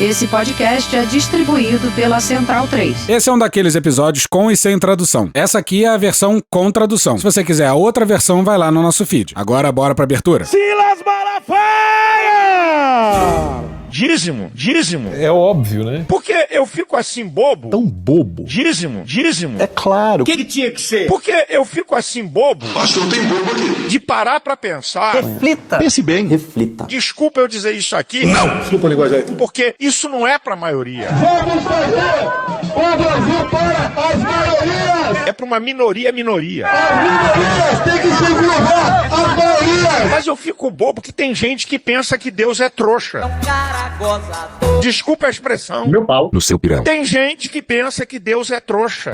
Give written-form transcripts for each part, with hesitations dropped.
Esse podcast é distribuído pela Central 3. Esse é um daqueles episódios com e sem tradução. Essa aqui é a versão com tradução. Se você quiser a outra versão, vai lá no nosso feed. Agora, bora pra abertura. Silas Malafaia! Dízimo. É óbvio, né? Porque eu fico assim bobo. Tão bobo. Dízimo. É claro. O que tinha que ser? Porque eu fico assim bobo. Pastor, tem bobo aqui. De parar pra pensar. Reflita. Pense bem. Reflita. Desculpa eu dizer isso aqui. Não. Desculpa a linguagem aí. Porque isso não é pra maioria. Vamos fazer o Brasil para as maiorias. É pra uma minoria. As minorias têm que se curvar às maiorias. Mas eu fico bobo que tem gente que pensa que Deus é trouxa. Desculpa a expressão. Meu pau. No seu pirão. Tem gente que pensa que Deus é trouxa.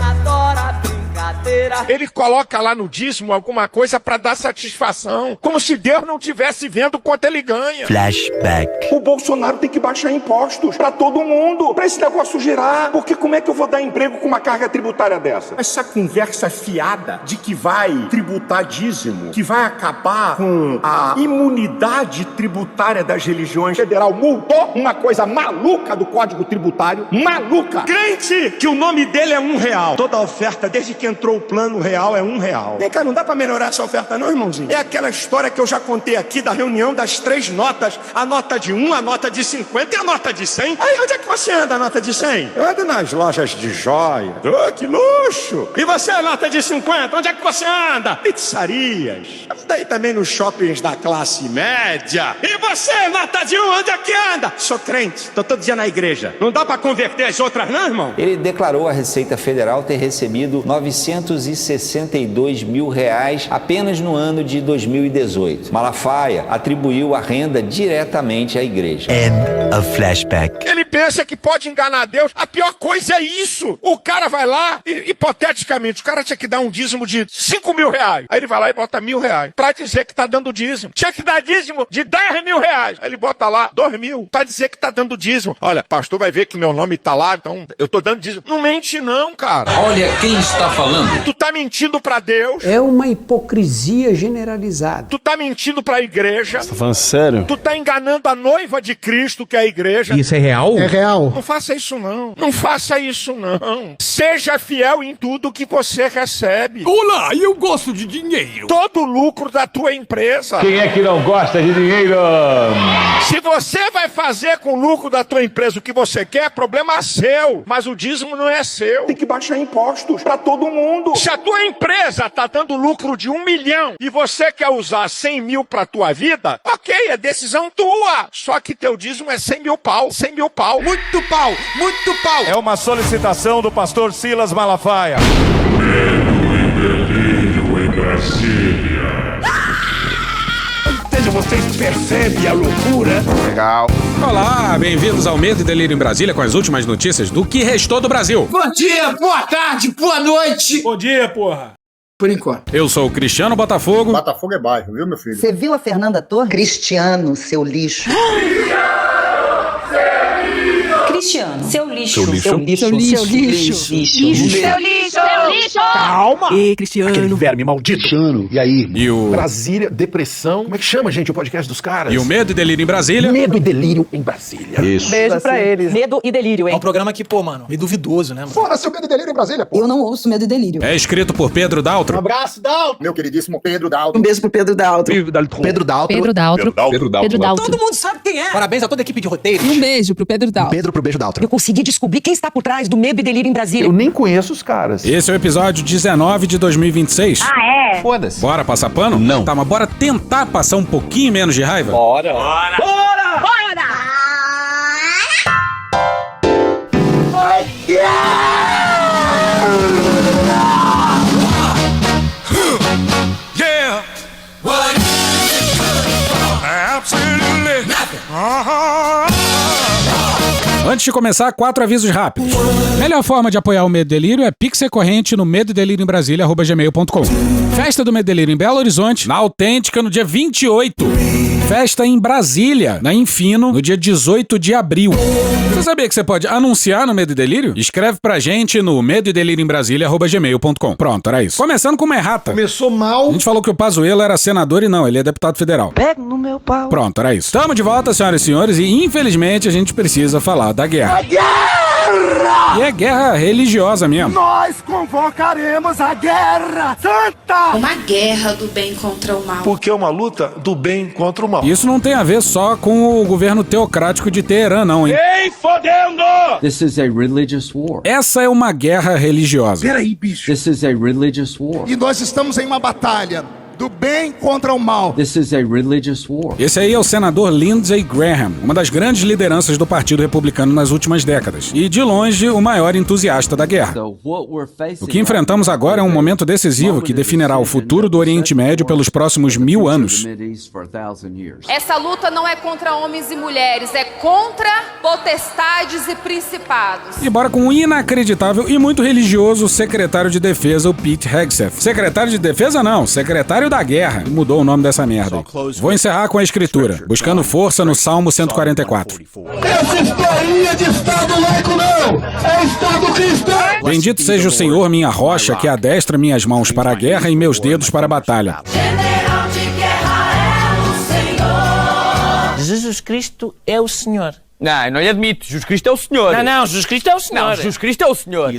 Ele coloca lá no dízimo alguma coisa pra dar satisfação. Como se Deus não estivesse vendo quanto ele ganha. Flashback. O Bolsonaro tem que baixar impostos pra todo mundo, pra esse negócio girar. Porque como é que eu vou dar emprego com uma carga tributária dessa? Essa conversa fiada de que vai tributar dízimo, que vai acabar com a imunidade tributária das religiões. Federal multou uma coisa maluca do Código Tributário. Maluca! Crente que o nome dele é R$1. Toda oferta, desde que entrou o plano real, é R$1. Vem cá, não dá pra melhorar essa oferta não, irmãozinho? É aquela história que eu já contei aqui da reunião das 3 notas. A nota de 1, a nota de 50 e a nota de 100. Aí, onde é que você anda, a nota de 100? Eu ando nas lojas de joia. Oh, que luxo! E você, a nota de 50? Onde é que você anda? Pizzarias. Daí também nos shoppings da classe média. E você, nota de 1, onde é que anda? Sou crente, tô todo dia na igreja. Não dá pra converter as outras não, irmão? Ele declarou à Receita Federal ter recebido R$962 mil apenas no ano de 2018. Malafaia atribuiu a renda diretamente à igreja. End of flashback. Ele pensa que pode enganar Deus. A pior coisa é isso. O cara vai lá, hipoteticamente, o cara tinha que dar um dízimo de R$5.000. Aí ele vai lá e bota R$1.000 pra dizer que tá dando dízimo. Tinha que dar dízimo de R$10.000. Aí ele bota lá R$2.000 pra dizer que tá dando dízimo. Olha, pastor vai ver que meu nome tá lá, então eu tô dando dízimo. Não mente não, cara. Olha quem está falando. Tu tá mentindo pra Deus. É uma hipocrisia generalizada. Tu tá mentindo pra igreja. Você tá falando sério? Tu tá enganando a noiva de Cristo, que é a igreja. Isso é real? É real. Não faça isso não. Não faça isso não. Seja fiel em tudo que você recebe. Olá, eu gosto de dinheiro. Todo o lucro da tua empresa. Quem é que não gosta de dinheiro? Se você vai fazer com o lucro da tua empresa o que você quer, problema seu. Mas o dízimo não é seu. Tem que baixar impostos pra todo mundo. Se a tua empresa tá dando lucro de R$1 milhão e você quer usar 100 mil pra tua vida, ok, é decisão tua. Só que teu dízimo é 100 mil pau. 100 mil pau. Muito pau. Muito pau. É uma solicitação do pastor Silas Malafaia. Medo e delírio em Brasília. Vocês percebem a loucura? Legal. Olá, bem-vindos ao Medo e Delírio em Brasília com as últimas notícias do que restou do Brasil. Bom dia, boa tarde, boa noite. Bom dia, porra. Por enquanto. Eu sou o Cristiano Botafogo. Botafogo é bairro, viu, meu filho? Você viu a Fernanda Torres? Cristiano, seu lixo. Cristiano, seu lixo. Seu lixo. Seu lixo. Calma. Ei, Cristiano. Aquele verme maldito. Cristiano, e aí? E o... Brasília, depressão. Como é que chama, gente, o podcast dos caras? E o Medo e Delírio em Brasília. Medo e delírio em Brasília. Isso. Beijo pra eles. Medo e delírio, hein? É um programa que, pô, mano, meio duvidoso, né, mano? Porra, seu medo e delírio em Brasília, pô. Eu não ouço Medo e Delírio. É escrito por Pedro Daltro. Abraço, Dal. Meu queridíssimo Pedro Daltro. Um beijo pro Pedro Daltro. Pedro Daltro. Pedro Daltro. Todo mundo sabe quem é. Parabéns a toda a equipe de roteiro. E um beijo pro Pedro Daltro. Pedro pro beijo Daltro. Eu consegui descobrir quem está por trás do Medo e Delírio em Brasília. Eu nem conheço os caras. Esse é o episódio 19 de 2026. Ah, é? Foda-se. Bora passar pano? Não. Tá, mas bora tentar passar um pouquinho menos de raiva? Bora. Yeah. What? Absolutely nothing. Antes de começar, 4 avisos rápidos. Melhor forma de apoiar o Medo e Delírio é Pix recorrente no medodelirioembrasilha@gmail.com. Festa do Medo e Delírio em Belo Horizonte, na Autêntica, no dia 28. Festa em Brasília, na Infino, no dia 18 de abril. Você sabia que você pode anunciar no Medo e Delírio? Escreve pra gente no medoedelirioembrasilha@gmail.com. Pronto, era isso. Começando com uma errata. Começou mal. A gente falou que o Pazuello era senador e não, ele é deputado federal. Pega no meu pau. Pronto, era isso. Tamo de volta, senhoras e senhores, e infelizmente a gente precisa falar da guerra. A guerra! E é guerra religiosa mesmo. Nós convocaremos a guerra santa! Uma guerra do bem contra o mal. Porque é uma luta do bem contra o mal. Isso não tem a ver só com o governo teocrático de Teherã, não, hein? Ei, fodendo! This is a religious war. Essa é uma guerra religiosa. Peraí, bicho. This is a religious war. E nós estamos em uma batalha do bem contra o mal. This is a religious war. Esse aí é o senador Lindsey Graham, uma das grandes lideranças do Partido Republicano nas últimas décadas. E, de longe, o maior entusiasta da guerra. O que enfrentamos agora é um momento decisivo que definirá o futuro do Oriente Médio pelos próximos 1000 anos. Essa luta não é contra homens e mulheres, é contra potestades e principados. E bora com o inacreditável e muito religioso secretário de Defesa, o Pete Hegseth. Secretário de Defesa não, secretário da Guerra. Mudou o nome dessa merda. Vou encerrar com a escritura, buscando força no Salmo 144. Essa historinha de Estado laico não! É Estado cristão! Bendito seja o Senhor, minha rocha, que adestra minhas mãos para a guerra e meus dedos para a batalha. General de guerra é o Senhor. Jesus Cristo é o Senhor. Não admito. Jesus Cristo é o Senhor. Não, Jesus Cristo é o Senhor. Não, Jesus Cristo é o Senhor.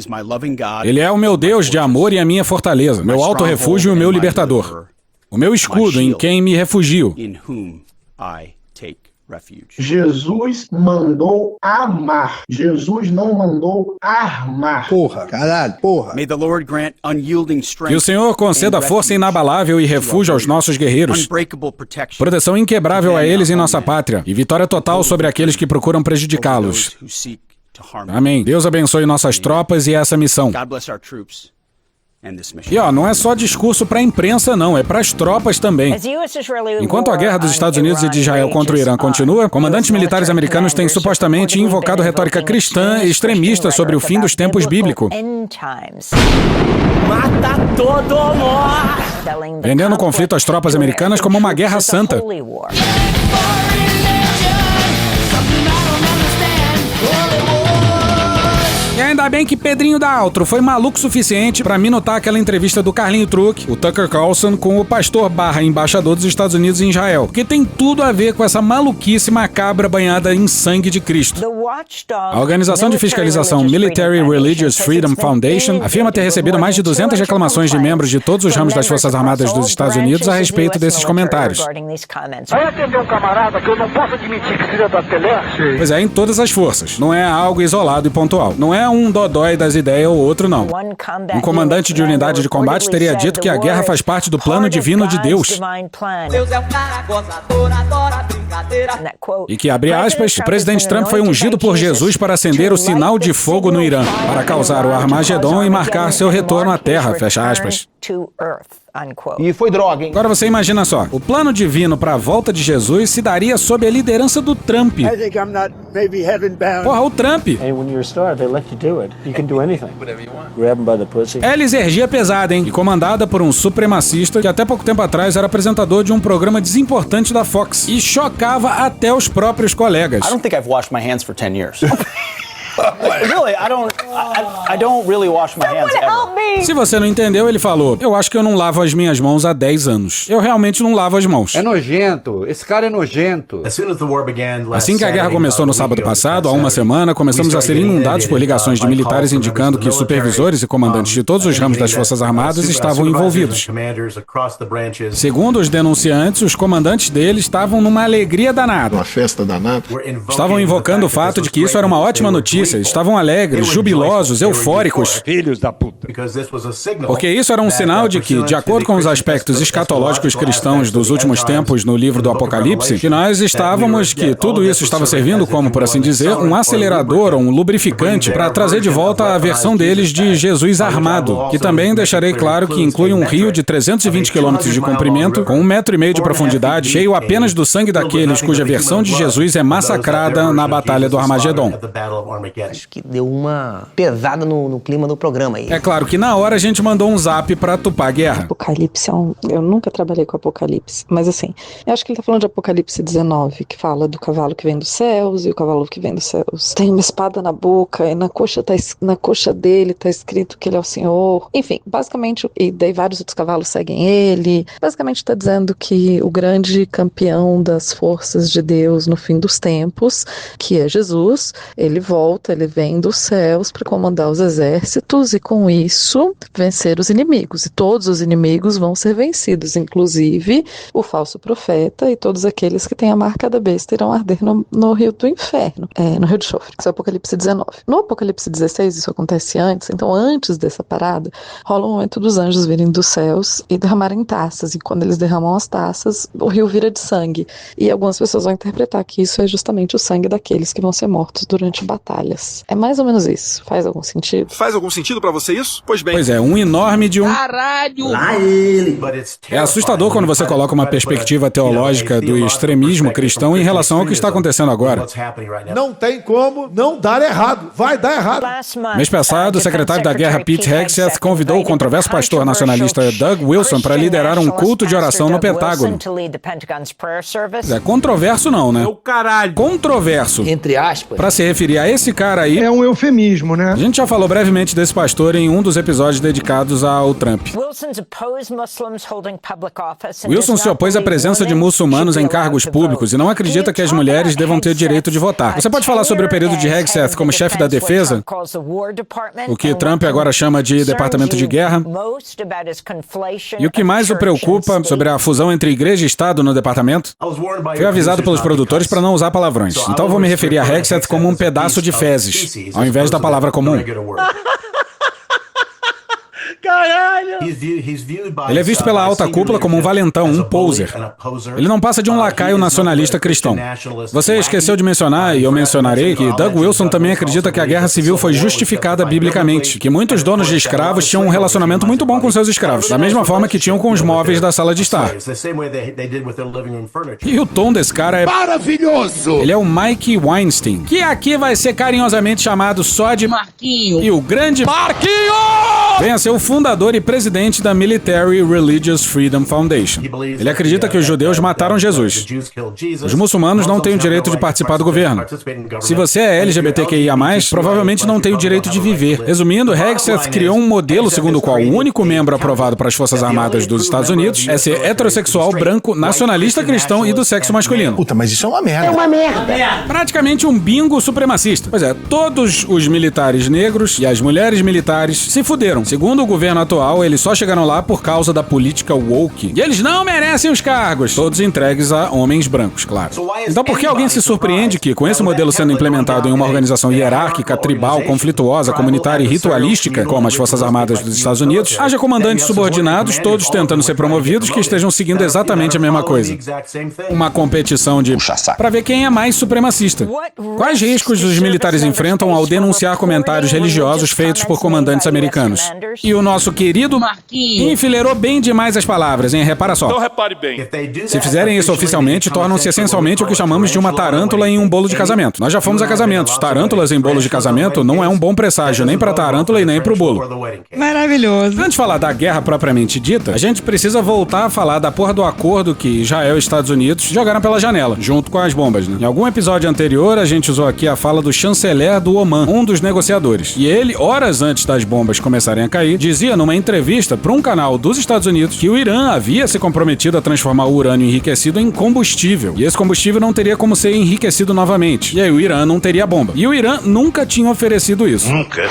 Ele é o meu Deus de amor e a minha fortaleza, meu alto refúgio e o meu libertador. O meu escudo em quem me refugio. Jesus mandou amar. Jesus não mandou armar. Porra, caralho, porra. Que o Senhor conceda força inabalável e refúgio aos nossos guerreiros, proteção inquebrável a eles em nossa pátria e vitória total sobre aqueles que procuram prejudicá-los. Amém. Deus abençoe nossas tropas e essa missão. E ó, não é só discurso pra imprensa não, é pras tropas também. Enquanto a guerra dos Estados Unidos e de Israel contra o Irã continua, comandantes militares americanos têm supostamente invocado retórica cristã e extremista sobre o fim dos tempos bíblico, Mata todo mundo! vendendo o conflito às tropas americanas como uma guerra santa. E ainda bem que Pedrinho da Altro foi maluco o suficiente pra me notar aquela entrevista do Carlinho Truck, o Tucker Carlson, com o pastor / embaixador dos Estados Unidos em Israel. Porque tem tudo a ver com essa maluquice macabra banhada em sangue de Cristo. A organização de fiscalização Military Religious Freedom Foundation afirma ter recebido mais de 200 reclamações de membros de todos os ramos das Forças Armadas dos Estados Unidos a respeito desses comentários. Vai atender um camarada que eu não posso admitir que seja da Telé? Pois é, em todas as forças. Não é algo isolado e pontual. Não é um dodói das ideias ou outro, não. Um comandante de unidade de combate teria dito que a guerra faz parte do plano divino de Deus. E que, abre aspas, o presidente Trump foi ungido por Jesus para acender o sinal de fogo no Irã, para causar o Armagedon e marcar seu retorno à Terra, fecha aspas. E foi droga, hein? Agora você imagina só, o plano divino para a volta de Jesus se daria sob a liderança do Trump. Porra, o Trump! É lisergia pesada, hein? E comandada por um supremacista que até pouco tempo atrás era apresentador de um programa desimportante da Fox e chocava até os próprios colegas. I don't think I've washed my hands for 10 years. Really, I don't really wash my hands ever. Se você não entendeu, ele falou: eu acho que eu não lavo as minhas mãos há 10 anos. Eu realmente não lavo as mãos. É nojento. Esse cara é nojento. Assim que a guerra começou no sábado passado, há uma semana, começamos a ser inundados por ligações de militares indicando que supervisores e comandantes de todos os ramos das Forças Armadas estavam envolvidos. Segundo os denunciantes, os comandantes deles estavam numa alegria danada. Uma festa danada. Estavam invocando o fato de que isso era uma ótima notícia. Estavam alegres, jubilosos, eufóricos. Filhos da puta. Porque isso era um sinal de que, de acordo com os aspectos escatológicos cristãos dos últimos tempos no livro do Apocalipse, que tudo isso estava servindo como, por assim dizer, um acelerador ou um lubrificante para trazer de volta a versão deles de Jesus armado, que também deixarei claro que inclui um rio de 320 km de comprimento, com 1,5 metro de profundidade, cheio apenas do sangue daqueles cuja versão de Jesus é massacrada na Batalha do Armagedon. Acho que deu uma pesada no clima do programa aí. É claro que na hora a gente mandou um zap pra tupar a guerra. Apocalipse eu nunca trabalhei com Apocalipse, mas assim, eu acho que ele tá falando de Apocalipse 19, que fala do cavalo que vem dos céus, e o cavalo que vem dos céus tem uma espada na boca, e na coxa dele tá escrito que ele é o Senhor. Enfim, basicamente, e daí vários outros cavalos seguem ele. Basicamente tá dizendo que o grande campeão das forças de Deus no fim dos tempos, que é Jesus, ele volta, ele vem dos céus para comandar os exércitos e com isso vencer os inimigos. E todos os inimigos vão ser vencidos, inclusive o falso profeta e todos aqueles que têm a marca da besta irão arder no rio do inferno, no rio de chofre. Isso é o Apocalipse 19. No Apocalipse 16 isso acontece antes, então antes dessa parada rola um momento dos anjos virem dos céus e derramarem taças, e quando eles derramam as taças, o rio vira de sangue, e algumas pessoas vão interpretar que isso é justamente o sangue daqueles que vão ser mortos durante batalhas. É mais ou menos isso. Faz algum sentido? Faz algum sentido pra você isso? Pois bem. Pois é, um enorme de um... Caralho! Lá ele! É assustador quando você coloca uma perspectiva teológica do extremismo cristão em relação ao que está acontecendo agora. Não tem como não dar errado. Vai dar errado. Mês passado, o secretário da Guerra Pete Hegseth convidou o controverso pastor nacionalista Doug Wilson para liderar um culto de oração no Pentágono. É controverso não, né? O caralho. Controverso. Entre aspas. Pra se referir a esse cara aí... É um eufemismo, né? A gente já falou brevemente desse pastor em um dos episódios dedicados ao Trump. Wilson se opôs à presença de muçulmanos em cargos públicos e não acredita que as mulheres devam ter direito de votar. Você pode falar sobre o período de Hegseth como chefe da defesa? O que Trump agora chama de Departamento de Guerra? E o que mais o preocupa sobre a fusão entre igreja e Estado no departamento? Fui avisado pelos produtores para não usar palavrões, então vou me referir a Hegseth como um pedaço de fezes, ao invés da palavra comum. Caralho! Ele é visto pela alta cúpula como um valentão, um poser. Ele não passa de um lacaio nacionalista cristão. Você esqueceu de mencionar, e eu mencionarei, que Doug Wilson também acredita que a guerra civil foi justificada biblicamente, que muitos donos de escravos tinham um relacionamento muito bom com seus escravos, da mesma forma que tinham com os móveis da sala de estar. E o tom desse cara é maravilhoso! Ele é o Mike Weinstein, que aqui vai ser carinhosamente chamado só de Marquinho. E o grande Marquinho vem a ser o fundador e presidente da Military Religious Freedom Foundation. Ele acredita que os judeus mataram Jesus. Os muçulmanos não têm o direito de participar do governo. Se você é LGBTQIA+, provavelmente não tem o direito de viver. Resumindo, Hegseth criou um modelo segundo o qual o único membro aprovado para as Forças Armadas dos Estados Unidos é ser heterossexual, branco, nacionalista cristão e do sexo masculino. Puta, mas isso é uma merda. É uma merda. Praticamente um bingo supremacista. Pois é, todos os militares negros e as mulheres militares se fuderam. Segundo o governo atual, eles só chegaram lá por causa da política woke. E eles não merecem os cargos, todos entregues a homens brancos, claro. Então por que alguém se surpreende que, com esse modelo sendo implementado em uma organização hierárquica, tribal, conflituosa, comunitária e ritualística, como as Forças Armadas dos Estados Unidos, haja comandantes subordinados, todos tentando ser promovidos, que estejam seguindo exatamente a mesma coisa? Uma competição de... pra ver quem é mais supremacista. Quais riscos os militares enfrentam ao denunciar comentários religiosos feitos por comandantes americanos? E o nosso querido Marquinhos enfileirou bem demais as palavras, hein? Repara só. Então repare bem. Se fizerem isso oficialmente, tornam-se essencialmente o que chamamos de uma tarântula em um bolo de casamento. Nós já fomos a casamentos. Tarântulas em bolos de casamento não é um bom presságio nem pra tarântula e nem pro bolo. Maravilhoso. Antes de falar da guerra propriamente dita, a gente precisa voltar a falar da porra do acordo que Israel e Estados Unidos jogaram pela janela, junto com as bombas, né? Em algum episódio anterior, a gente usou aqui a fala do chanceler do Oman, um dos negociadores. E ele, horas antes das bombas começarem a cair, dizia numa entrevista para um canal dos Estados Unidos que o Irã havia se comprometido a transformar o urânio enriquecido em combustível. E esse combustível não teria como ser enriquecido novamente. E aí o Irã não teria bomba. E o Irã nunca tinha oferecido isso. Nunca!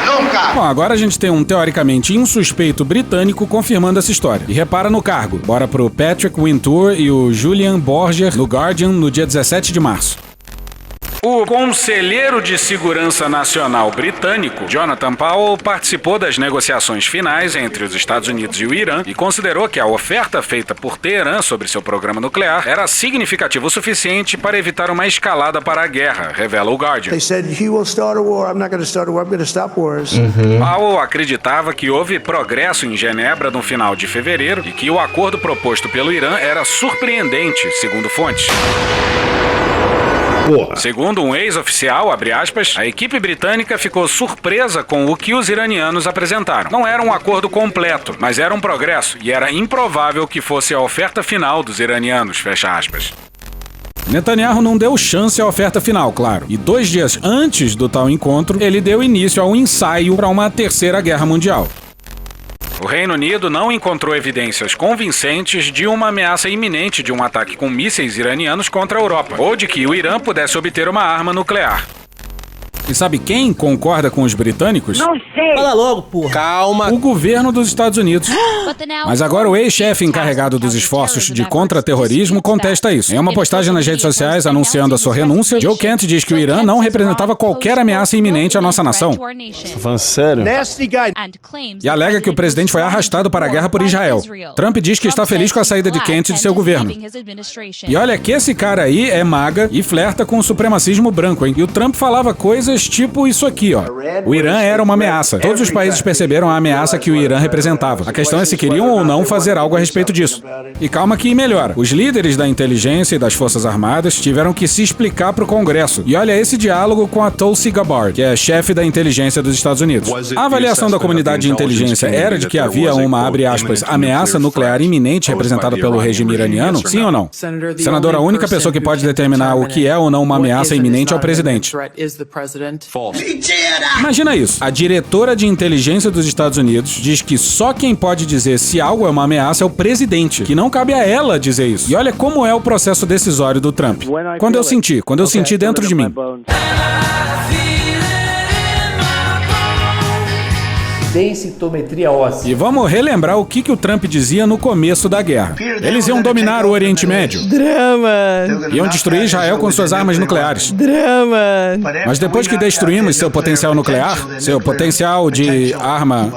Bom, agora a gente tem um teoricamente insuspeito britânico confirmando essa história. E repara no cargo. Bora pro Patrick Wintour e o Julian Borger no Guardian no dia 17 de março. O conselheiro de segurança nacional britânico, Jonathan Powell, participou das negociações finais entre os Estados Unidos e o Irã e considerou que a oferta feita por Teherã sobre seu programa nuclear era significativa o suficiente para evitar uma escalada para a guerra, revela o Guardian. Powell acreditava que houve progresso em Genebra no final de fevereiro e que o acordo proposto pelo Irã era surpreendente, segundo fontes. porra. Segundo um ex-oficial, abre aspas, a equipe britânica ficou surpresa com o que os iranianos apresentaram. Não era um acordo completo, mas era um progresso e era improvável que fosse a oferta final dos iranianos, fecha aspas. Netanyahu não deu chance à oferta final, claro. E 2 dias antes do tal encontro, ele deu início ao ensaio para uma terceira guerra mundial. O Reino Unido não encontrou evidências convincentes de uma ameaça iminente de um ataque com mísseis iranianos contra a Europa, ou de que o Irã pudesse obter uma arma nuclear. E sabe quem concorda com os britânicos? Não sei. Fala logo, porra. Calma. O governo dos Estados Unidos. Mas agora o ex-chefe encarregado dos esforços de contra-terrorismo contesta isso. Em uma postagem nas redes sociais anunciando a sua renúncia, Joe Kent diz que o Irã não representava qualquer ameaça iminente à nossa nação. Falando sério? E alega que o presidente foi arrastado para a guerra por Israel. Trump diz que está feliz com a saída de Kent de seu governo. E olha que esse cara aí é MAGA e flerta com o supremacismo branco, hein? E o Trump falava coisas tipo isso aqui, ó. O Irã era uma ameaça. Todos os países perceberam a ameaça que o Irã representava. A questão é se queriam ou não fazer algo a respeito disso. E calma que melhora. Os líderes da inteligência e das Forças Armadas tiveram que se explicar para o Congresso. E olha esse diálogo com a Tulsi Gabbard, que é chefe da inteligência dos Estados Unidos. A avaliação da comunidade de inteligência era de que havia uma, abre aspas, ameaça nuclear iminente representada pelo regime iraniano? Sim ou não? Senador, a única pessoa que pode determinar o que é ou não uma ameaça iminente é o presidente. Imagina isso. A diretora de inteligência dos Estados Unidos diz que só quem pode dizer se algo é uma ameaça é o presidente, que não cabe a ela dizer isso. E olha como é o processo decisório do Trump. Quando eu senti dentro de mim. Densitometria óssea. E vamos relembrar o que o Trump dizia no começo da guerra. Eles iam dominar o Oriente Médio. Drama. Iam destruir Israel com suas armas nucleares. Drama. Mas depois que destruímos seu potencial nuclear, seu potencial de arma...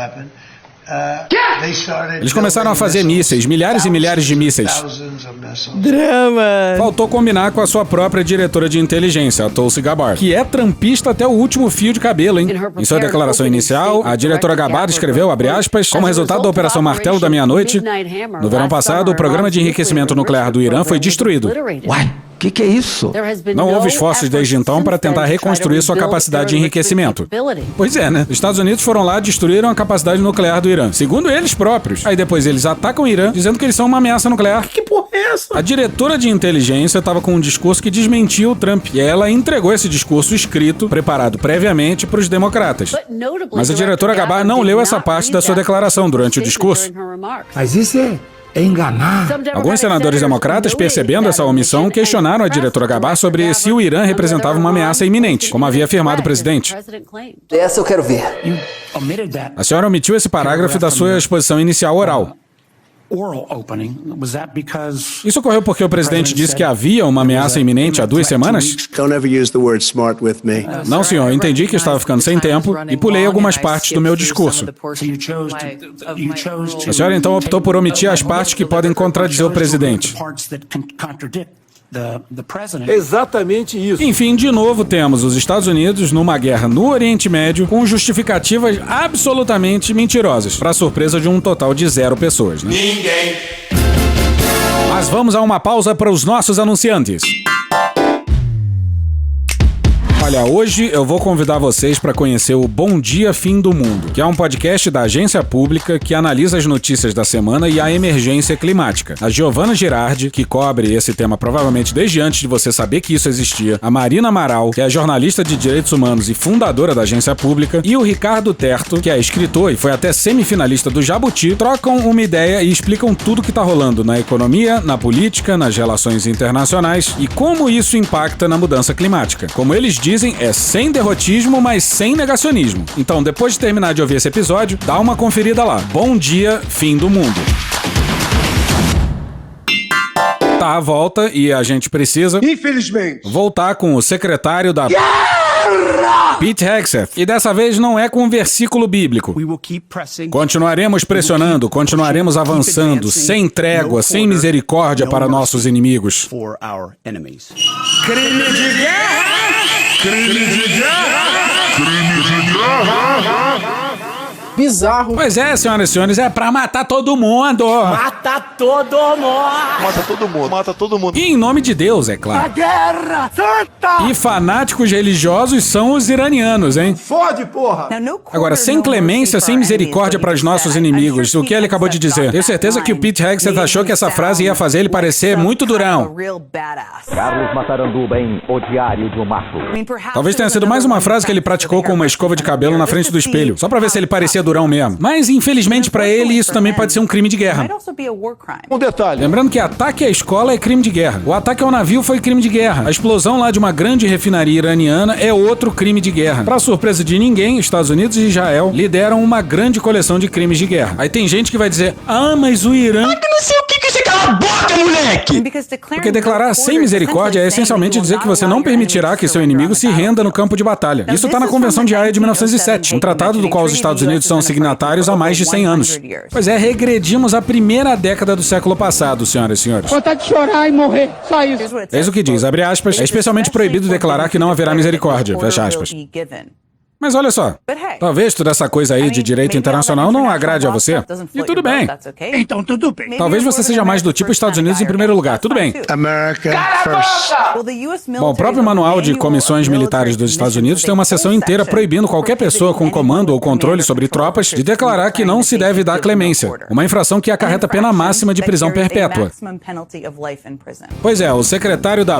Eles começaram a fazer mísseis, milhares e milhares de mísseis. Drama. Faltou combinar com a sua própria diretora de inteligência, a Tulsi Gabbard, que é trumpista até o último fio de cabelo, hein? Em sua declaração inicial, a diretora Gabbard escreveu, abre aspas, como resultado da Operação Martelo da Meia-Noite, no verão passado, o programa de enriquecimento nuclear do Irã foi destruído. Uai, o que é isso? Não houve esforços desde então para tentar reconstruir sua capacidade de enriquecimento. Pois é, né? Os Estados Unidos foram lá e destruíram a capacidade nuclear do Irã, segundo eles próprios. Aí depois eles atacam o Irã, dizendo que eles são uma ameaça nuclear. Que porra é essa? A diretora de inteligência estava com um discurso que desmentia o Trump. E ela entregou esse discurso escrito, preparado previamente para os democratas. Mas a diretora Gabbard não leu essa parte da sua declaração durante o discurso. Mas isso é enganar. Alguns senadores democratas, percebendo essa omissão, questionaram a diretora Gabbard sobre se o Irã representava uma ameaça iminente, como havia afirmado o presidente. Essa eu quero ver. A senhora omitiu esse parágrafo da sua exposição inicial oral. Isso ocorreu porque o presidente disse que havia uma ameaça iminente há 2 semanas? Não, senhor, entendi que estava ficando sem tempo e pulei algumas partes do meu discurso. A senhora então optou por omitir as partes que podem contradizer o presidente. Exatamente isso. Enfim, de novo temos os Estados Unidos numa guerra no Oriente Médio com justificativas absolutamente mentirosas, para surpresa de um total de 0 pessoas, né? Ninguém. Mas vamos a uma pausa para os nossos anunciantes. Olha, hoje eu vou convidar vocês para conhecer o Bom Dia Fim do Mundo, que é um podcast da agência pública que analisa as notícias da semana e a emergência climática. A Giovana Girardi, que cobre esse tema provavelmente desde antes de você saber que isso existia, a Marina Amaral, que é jornalista de direitos humanos e fundadora da agência pública, e o Ricardo Terto, que é escritor e foi até semifinalista do Jabuti, trocam uma ideia e explicam tudo que tá rolando na economia, na política, nas relações internacionais e como isso impacta na mudança climática. Como eles dizem, é sem derrotismo, mas sem negacionismo. Então, depois de terminar de ouvir esse episódio, dá uma conferida lá. Bom Dia, Fim do Mundo. Tá à volta e a gente precisa, infelizmente, voltar com o secretário da Pete Hegseth. E dessa vez não é com um versículo bíblico. Continuaremos pressionando, continuaremos avançando, sem trégua, sem misericórdia para nossos inimigos. Crime de guerra! Crime de guerra! Crime de guerra! Bizarro. Pois é, senhoras e senhores, é pra matar todo mundo. Mata todo mundo. Mata todo mundo. Mata todo mundo. E em nome de Deus, é claro. A guerra santa. E fanáticos religiosos são os iranianos, hein? Fode, porra! Agora, sem clemência, sem misericórdia para os nossos inimigos, o que ele acabou de dizer. Tenho certeza que o Pete Hegseth achou que essa frase ia fazer ele parecer muito durão. Carlos Mataranduba em O Diário de um Mato. Talvez tenha sido mais uma frase que ele praticou com uma escova de cabelo na frente do espelho, só pra ver se ele parecia durão mesmo. Mas, infelizmente pra ele, isso também pode ser um crime de guerra. Um detalhe. Lembrando que ataque à escola é crime de guerra. O ataque ao navio foi crime de guerra. A explosão lá de uma grande refinaria iraniana é outro crime de guerra. Pra surpresa de ninguém, Estados Unidos e Israel lideram uma grande coleção de crimes de guerra. Aí tem gente que vai dizer, mas o Irã... que não sei o que você cala a boca, moleque! Porque declarar sem misericórdia é essencialmente dizer que você não permitirá que seu inimigo se renda no campo de batalha. Isso tá na Convenção de Haia de 1907, um tratado do qual os Estados Unidos são signatários há mais de 100 anos. Pois é, regredimos à primeira década do século passado, senhoras e senhores. Vontade de chorar e morrer. Só isso. Eis o que diz, abre aspas, é especialmente proibido declarar que não haverá misericórdia, fecha aspas. Mas olha só, talvez toda essa coisa aí de direito internacional não agrade a você. E tudo bem. Então tudo bem. Talvez você seja mais do tipo Estados Unidos em primeiro lugar. Tudo bem. America first. Bom, o próprio Manual de Comissões Militares dos Estados Unidos tem uma seção inteira proibindo qualquer pessoa com comando ou controle sobre tropas de declarar que não se deve dar clemência, uma infração que acarreta pena máxima de prisão perpétua. Pois é, o secretário da...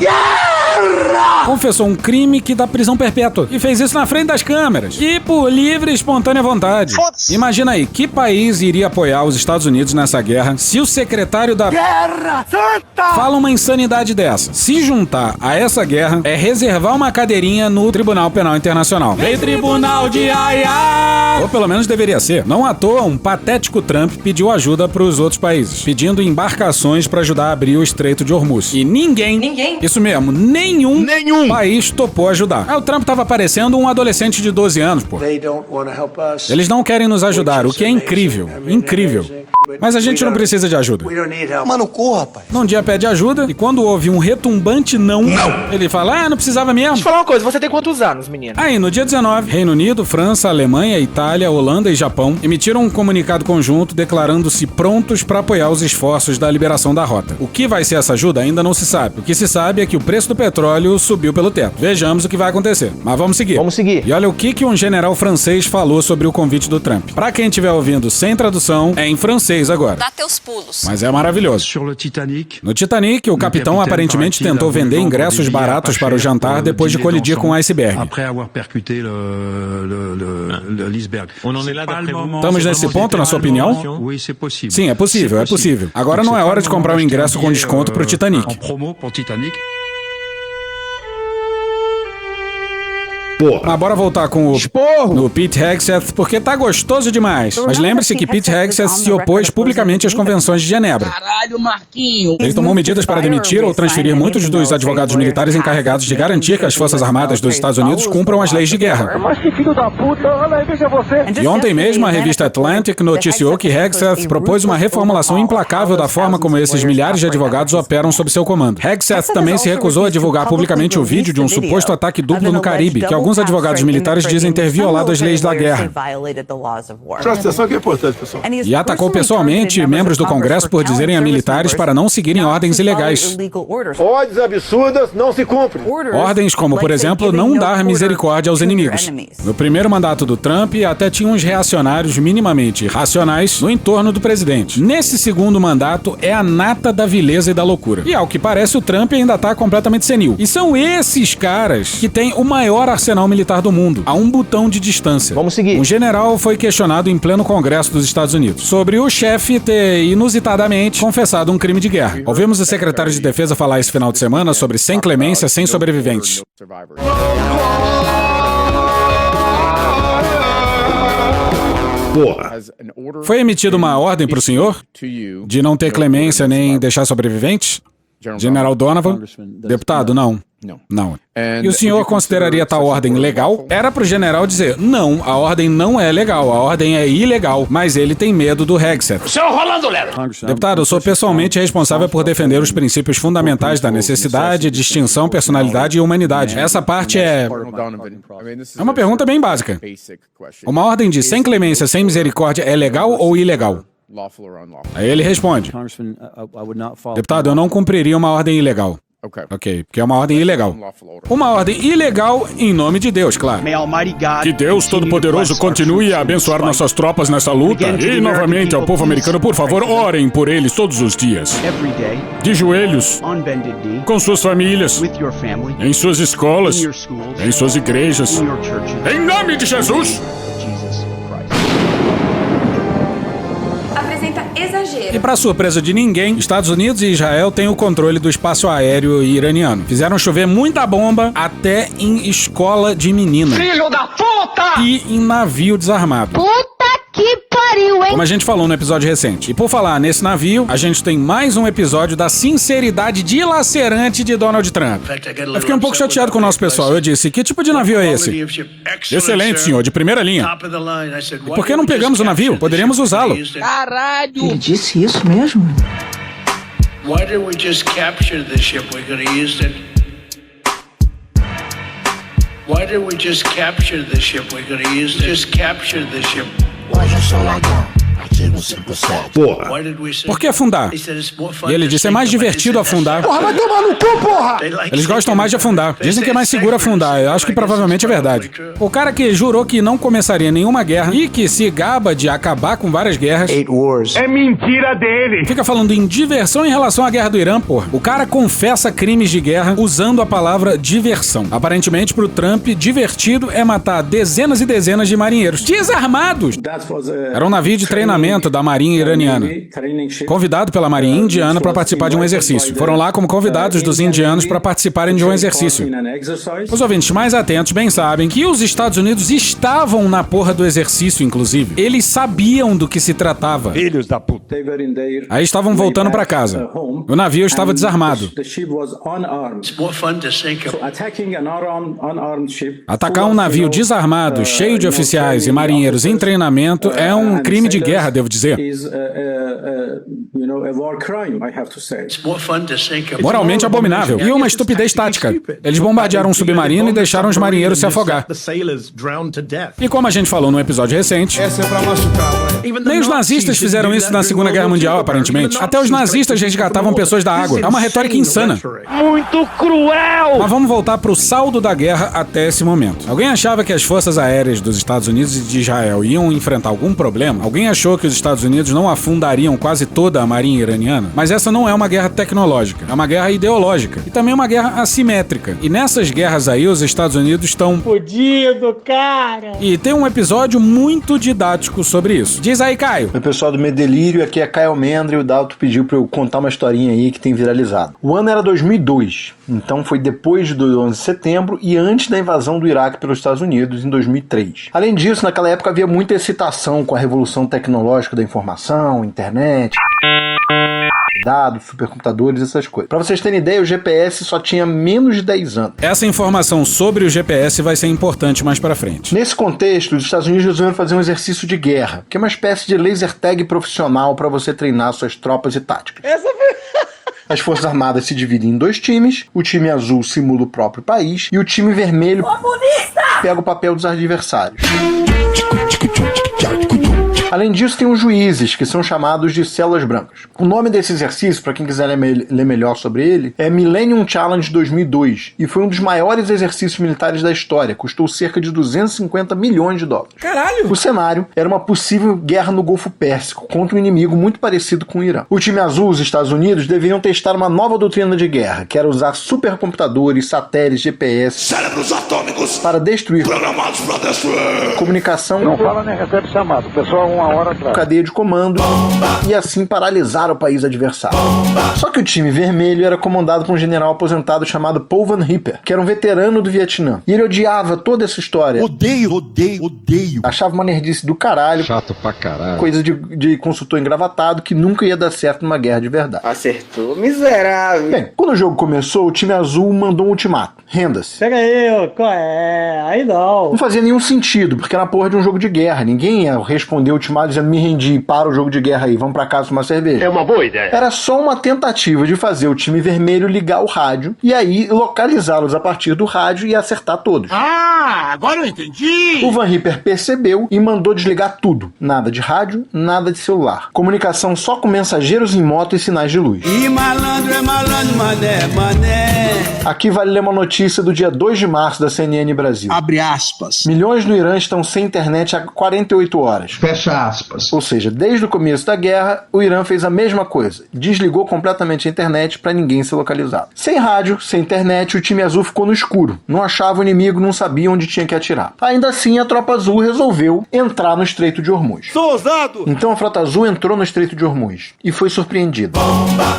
confessou um crime que dá prisão perpétua e fez isso na frente das câmeras e por livre e espontânea vontade. Imagina aí, que país iria apoiar os Estados Unidos nessa guerra se o secretário da... Guerra Santa! fala uma insanidade dessa? Se juntar a essa guerra é reservar uma cadeirinha no Tribunal Penal Internacional. Vem Tribunal de Haia! Ou pelo menos deveria ser. Não à toa, um patético Trump pediu ajuda para os outros países, pedindo embarcações para ajudar a abrir o Estreito de Hormuz. E ninguém, isso mesmo, nenhum país topou ajudar. Aí o Trump tava parecendo um adolescente de 12 anos, pô. Eles não querem nos ajudar, o que é incrível. Incrível. Mas a gente não precisa de ajuda. Mano, corra, rapaz. Num dia pede ajuda e quando houve um retumbante não, ele fala, não precisava mesmo. Deixa eu falar uma coisa, você tem quantos anos, menino? Aí, no dia 19, Reino Unido, França, Alemanha, Itália, Holanda e Japão emitiram um comunicado conjunto declarando-se prontos para apoiar os esforços da liberação da rota. O que vai ser essa ajuda ainda não se sabe. O que se sabe é que o preço do petróleo subiu pelo teto. Vejamos o que vai acontecer. Mas vamos seguir. Vamos seguir. E olha o que um general francês falou sobre o convite do Trump. Pra quem estiver ouvindo sem tradução, é em francês agora. Dá teus pulos. Mas é maravilhoso. No Titanic, o capitão aparentemente tentou vender ingressos baratos para o jantar depois de colidir com o iceberg. Estamos nesse ponto, na sua opinião? Sim, é possível, é possível. Agora não é hora de comprar um ingresso com desconto pro Titanic. Mas bora voltar com o Pete Hegseth, porque tá gostoso demais. Mas lembre-se que Pete Hegseth se opôs publicamente às convenções de Genebra. Caralho, Marquinho. Ele tomou medidas para demitir ou transferir muitos dos advogados militares encarregados de garantir que as Forças Armadas dos Estados Unidos cumpram as leis de guerra. Mas que filho da puta, olha aí, veja você. E ontem mesmo a revista Atlantic noticiou que Hegseth propôs uma reformulação implacável da forma como esses milhares de advogados operam sob seu comando. Hegseth também se recusou a divulgar publicamente o vídeo de um suposto ataque duplo no Caribe, que alguns advogados militares dizem ter violado as leis da guerra. Presta atenção que é importante, pessoal. E atacou pessoalmente membros do Congresso por dizerem a militares para não seguirem ordens ilegais. Ordens absurdas não se cumprem. Ordens como, por exemplo, não dar misericórdia aos inimigos. No primeiro mandato do Trump, até tinha uns reacionários minimamente racionais no entorno do presidente. Nesse segundo mandato, é a nata da vileza e da loucura. E ao que parece, o Trump ainda está completamente senil. E são esses caras que têm o maior arsenal militar do mundo, a um botão de distância. Vamos seguir. Um general foi questionado em pleno Congresso dos Estados Unidos sobre o chefe ter inusitadamente confessado um crime de guerra. Ouvimos o secretário de Defesa falar esse final de semana sobre sem clemência, sem sobreviventes. Foi emitida uma ordem para o senhor de não ter clemência nem deixar sobreviventes? General Donovan? Deputado, não. Não. E o senhor consideraria tal ordem legal? Era pro general dizer, não, a ordem não é legal, a ordem é ilegal, mas ele tem medo do Hegseth. Seu Rolando Lero. Deputado, eu sou pessoalmente responsável por defender os princípios fundamentais da necessidade, distinção, personalidade e humanidade. Essa parte é uma pergunta bem básica. Uma ordem de sem clemência, sem misericórdia é legal ou ilegal? Aí ele responde, deputado, eu não cumpriria uma ordem ilegal. Ok, porque é uma ordem ilegal. Uma ordem ilegal em nome de Deus, claro. Que Deus Todo-Poderoso continue a abençoar nossas tropas nessa luta. E, novamente, ao povo americano, por favor, orem por eles todos os dias. De joelhos, com suas famílias, em suas escolas, em suas igrejas. Em nome de Jesus! Exagero. E para surpresa de ninguém, Estados Unidos e Israel têm o controle do espaço aéreo iraniano. Fizeram chover muita bomba até em escola de menina. Filho da puta! E em navio desarmado. Puta que pariu, hein? Como a gente falou no episódio recente. E por falar nesse navio, a gente tem mais um episódio da sinceridade dilacerante de Donald Trump. Eu fiquei um pouco chateado com o nosso pessoal. Eu disse, que tipo de navio é esse? Excelente, senhor, de primeira linha. E por que não pegamos o navio? Poderíamos usá-lo. Caralho! Ele disse isso mesmo? Why didn't we just capture the ship? We could have used it. Why didn't we just capture the ship? We could have used it. Just capture the ship. Porra. Por que afundar? E ele disse, é mais divertido afundar. Porra, vai tomar no cu, porra! Eles gostam mais de afundar. Dizem que é mais seguro afundar. Eu acho que provavelmente é verdade. O cara que jurou que não começaria nenhuma guerra e que se gaba de acabar com várias guerras. É mentira dele! Fica falando em diversão em relação à guerra do Irã, porra. O cara confessa crimes de guerra usando a palavra diversão. Aparentemente, pro Trump, divertido é matar dezenas e dezenas de marinheiros desarmados. Era um navio de treinamento da Marinha iraniana, convidado pela Marinha indiana para participar de um exercício. Foram lá como convidados dos indianos para participarem de um exercício. Os ouvintes mais atentos bem sabem que os Estados Unidos estavam na porra do exercício, inclusive. Eles sabiam do que se tratava. Filhos da puta. Aí estavam voltando para casa. O navio estava desarmado. Atacar um navio desarmado, cheio de oficiais e marinheiros em treinamento é um crime de guerra, devo dizer. Moralmente abominável. E uma estupidez tática. Eles bombardearam um submarino e deixaram os marinheiros se afogar. E como a gente falou no episódio recente, nem os nazistas fizeram isso na Segunda Guerra Mundial, aparentemente. Até os nazistas resgatavam pessoas da água. É uma retórica insana. Muito cruel! Mas vamos voltar pro saldo da guerra até esse momento. Alguém achava que as forças aéreas dos Estados Unidos e de Israel iam enfrentar algum problema? Alguém achou que os Estados Unidos não afundariam quase toda a marinha iraniana? Mas essa não é uma guerra tecnológica, é uma guerra ideológica e também uma guerra assimétrica. E nessas guerras aí os Estados Unidos estão fodido, cara! E tem um episódio muito didático sobre isso. Diz aí, Caio. Oi, pessoal do Medelírio, aqui é Caio Almendra e o Dalton pediu pra eu contar uma historinha aí que tem viralizado. O ano era 2002, então foi depois do 11 de setembro e antes da invasão do Iraque pelos Estados Unidos em 2003. Além disso, naquela época havia muita excitação com a revolução tecnológica da informação, internet, dados, supercomputadores, essas coisas. Pra vocês terem ideia, o GPS só tinha menos de 10 anos. Essa informação sobre o GPS vai ser importante mais pra frente. Nesse contexto, os Estados Unidos resolveram fazer um exercício de guerra, que é uma espécie de laser tag profissional pra você treinar suas tropas e táticas. As Forças Armadas se dividem em dois times, o time azul simula o próprio país e o time vermelho pega o papel dos adversários. Além disso, tem os juízes, que são chamados de células brancas. O nome desse exercício, para quem quiser ler melhor sobre ele, é Millennium Challenge 2002 e foi um dos maiores exercícios militares da história. Custou cerca de 250 milhões de dólares. Caralho! O cenário era uma possível guerra no Golfo Pérsico contra um inimigo muito parecido com o Irã. O time azul, os Estados Unidos, deveriam testar uma nova doutrina de guerra, que era usar supercomputadores, satélites, GPS, cérebros atômicos para destruir, programados para destruir, comunicação. Não fala nem recebe chamado. O pessoal cadeia de comando e assim paralisar o país adversário. Só que o time vermelho era comandado por um general aposentado chamado Paul Van Hipper, que era um veterano do Vietnã. E ele odiava toda essa história. Odeio. Achava uma nerdice do caralho. Chato pra caralho. Coisa de consultor engravatado que nunca ia dar certo numa guerra de verdade. Acertou, miserável. Bem, quando o jogo começou, o time azul mandou um ultimato. Renda-se. Pega aí, qual é? Aí não. Não fazia nenhum sentido, porque era a porra de um jogo de guerra. Ninguém ia responder o ultimato dizendo me rendi, para o jogo de guerra aí, vamos pra casa tomar cerveja. É uma boa ideia. Era só uma tentativa de fazer o time vermelho ligar o rádio e aí localizá-los a partir do rádio e acertar todos. Ah, agora eu entendi. O Van Hipper percebeu e mandou desligar tudo. Nada de rádio, nada de celular. Comunicação só com mensageiros em moto e sinais de luz. E malandro é malandro, mané. Aqui vale ler uma notícia do dia 2 de março da CNN Brasil. Abre aspas. Milhões no Irã estão sem internet há 48 horas. Fecha aspas. Ou seja, desde o começo da guerra, o Irã fez a mesma coisa. Desligou completamente a internet para ninguém ser localizado. Sem rádio, sem internet, o time azul ficou no escuro. Não achava o inimigo, não sabia onde tinha que atirar. Ainda assim, a tropa azul resolveu entrar no Estreito de Hormuz. Sou ousado! Então a frota azul entrou no Estreito de Hormuz e foi surpreendida.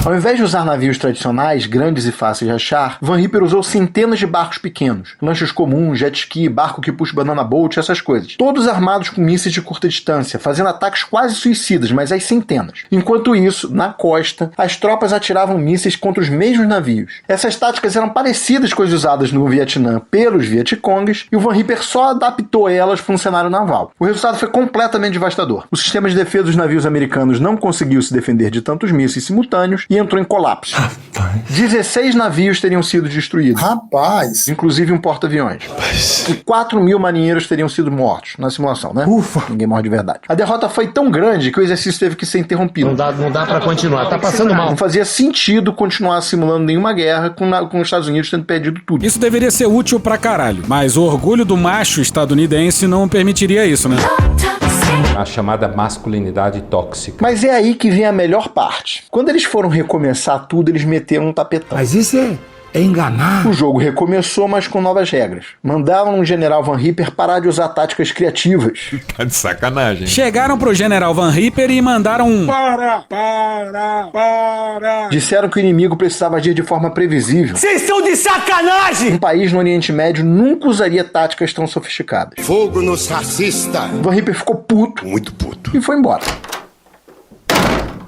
Ao invés de usar navios tradicionais, grandes e fáceis de achar, Van Hipper usou centenas de barcos pequenos, lanchas comuns, jet ski, barco que puxa banana boat, essas coisas. Todos armados com mísseis de curta distância, fazendo ataques quase suicidas, mas às centenas. Enquanto isso, na costa, as tropas atiravam mísseis contra os mesmos navios. Essas táticas eram parecidas com as usadas no Vietnã pelos Vietcongs, e o Van Hipper só adaptou elas para um cenário naval. O resultado foi completamente devastador. O sistema de defesa dos navios americanos não conseguiu se defender de tantos mísseis simultâneos e entrou em colapso. 16 navios teriam sido destruídos. Inclusive um porta-aviões. E 4.000 marinheiros teriam sido mortos na simulação, né? Ufa! Ninguém morre de verdade. A derrota foi tão grande que o exercício teve que ser interrompido. Não dá pra continuar, tá passando mal. Não fazia sentido continuar simulando nenhuma guerra com os Estados Unidos tendo perdido tudo. Isso deveria ser útil pra caralho, mas o orgulho do macho estadunidense não permitiria isso, né? A chamada masculinidade tóxica. Mas é aí que vem a melhor parte. Quando eles foram recomeçar tudo, eles meteram um tapetão. Mas isso é enganar. O jogo recomeçou, mas com novas regras. Mandaram o general Van Hipper parar de usar táticas criativas. Tá de sacanagem. Chegaram pro general Van Hipper e mandaram um... Para! Disseram que o inimigo precisava agir de forma previsível. Vocês estão de sacanagem! Um país no Oriente Médio nunca usaria táticas tão sofisticadas. Fogo nos racistas. Van Hipper ficou puto. Muito puto. E foi embora.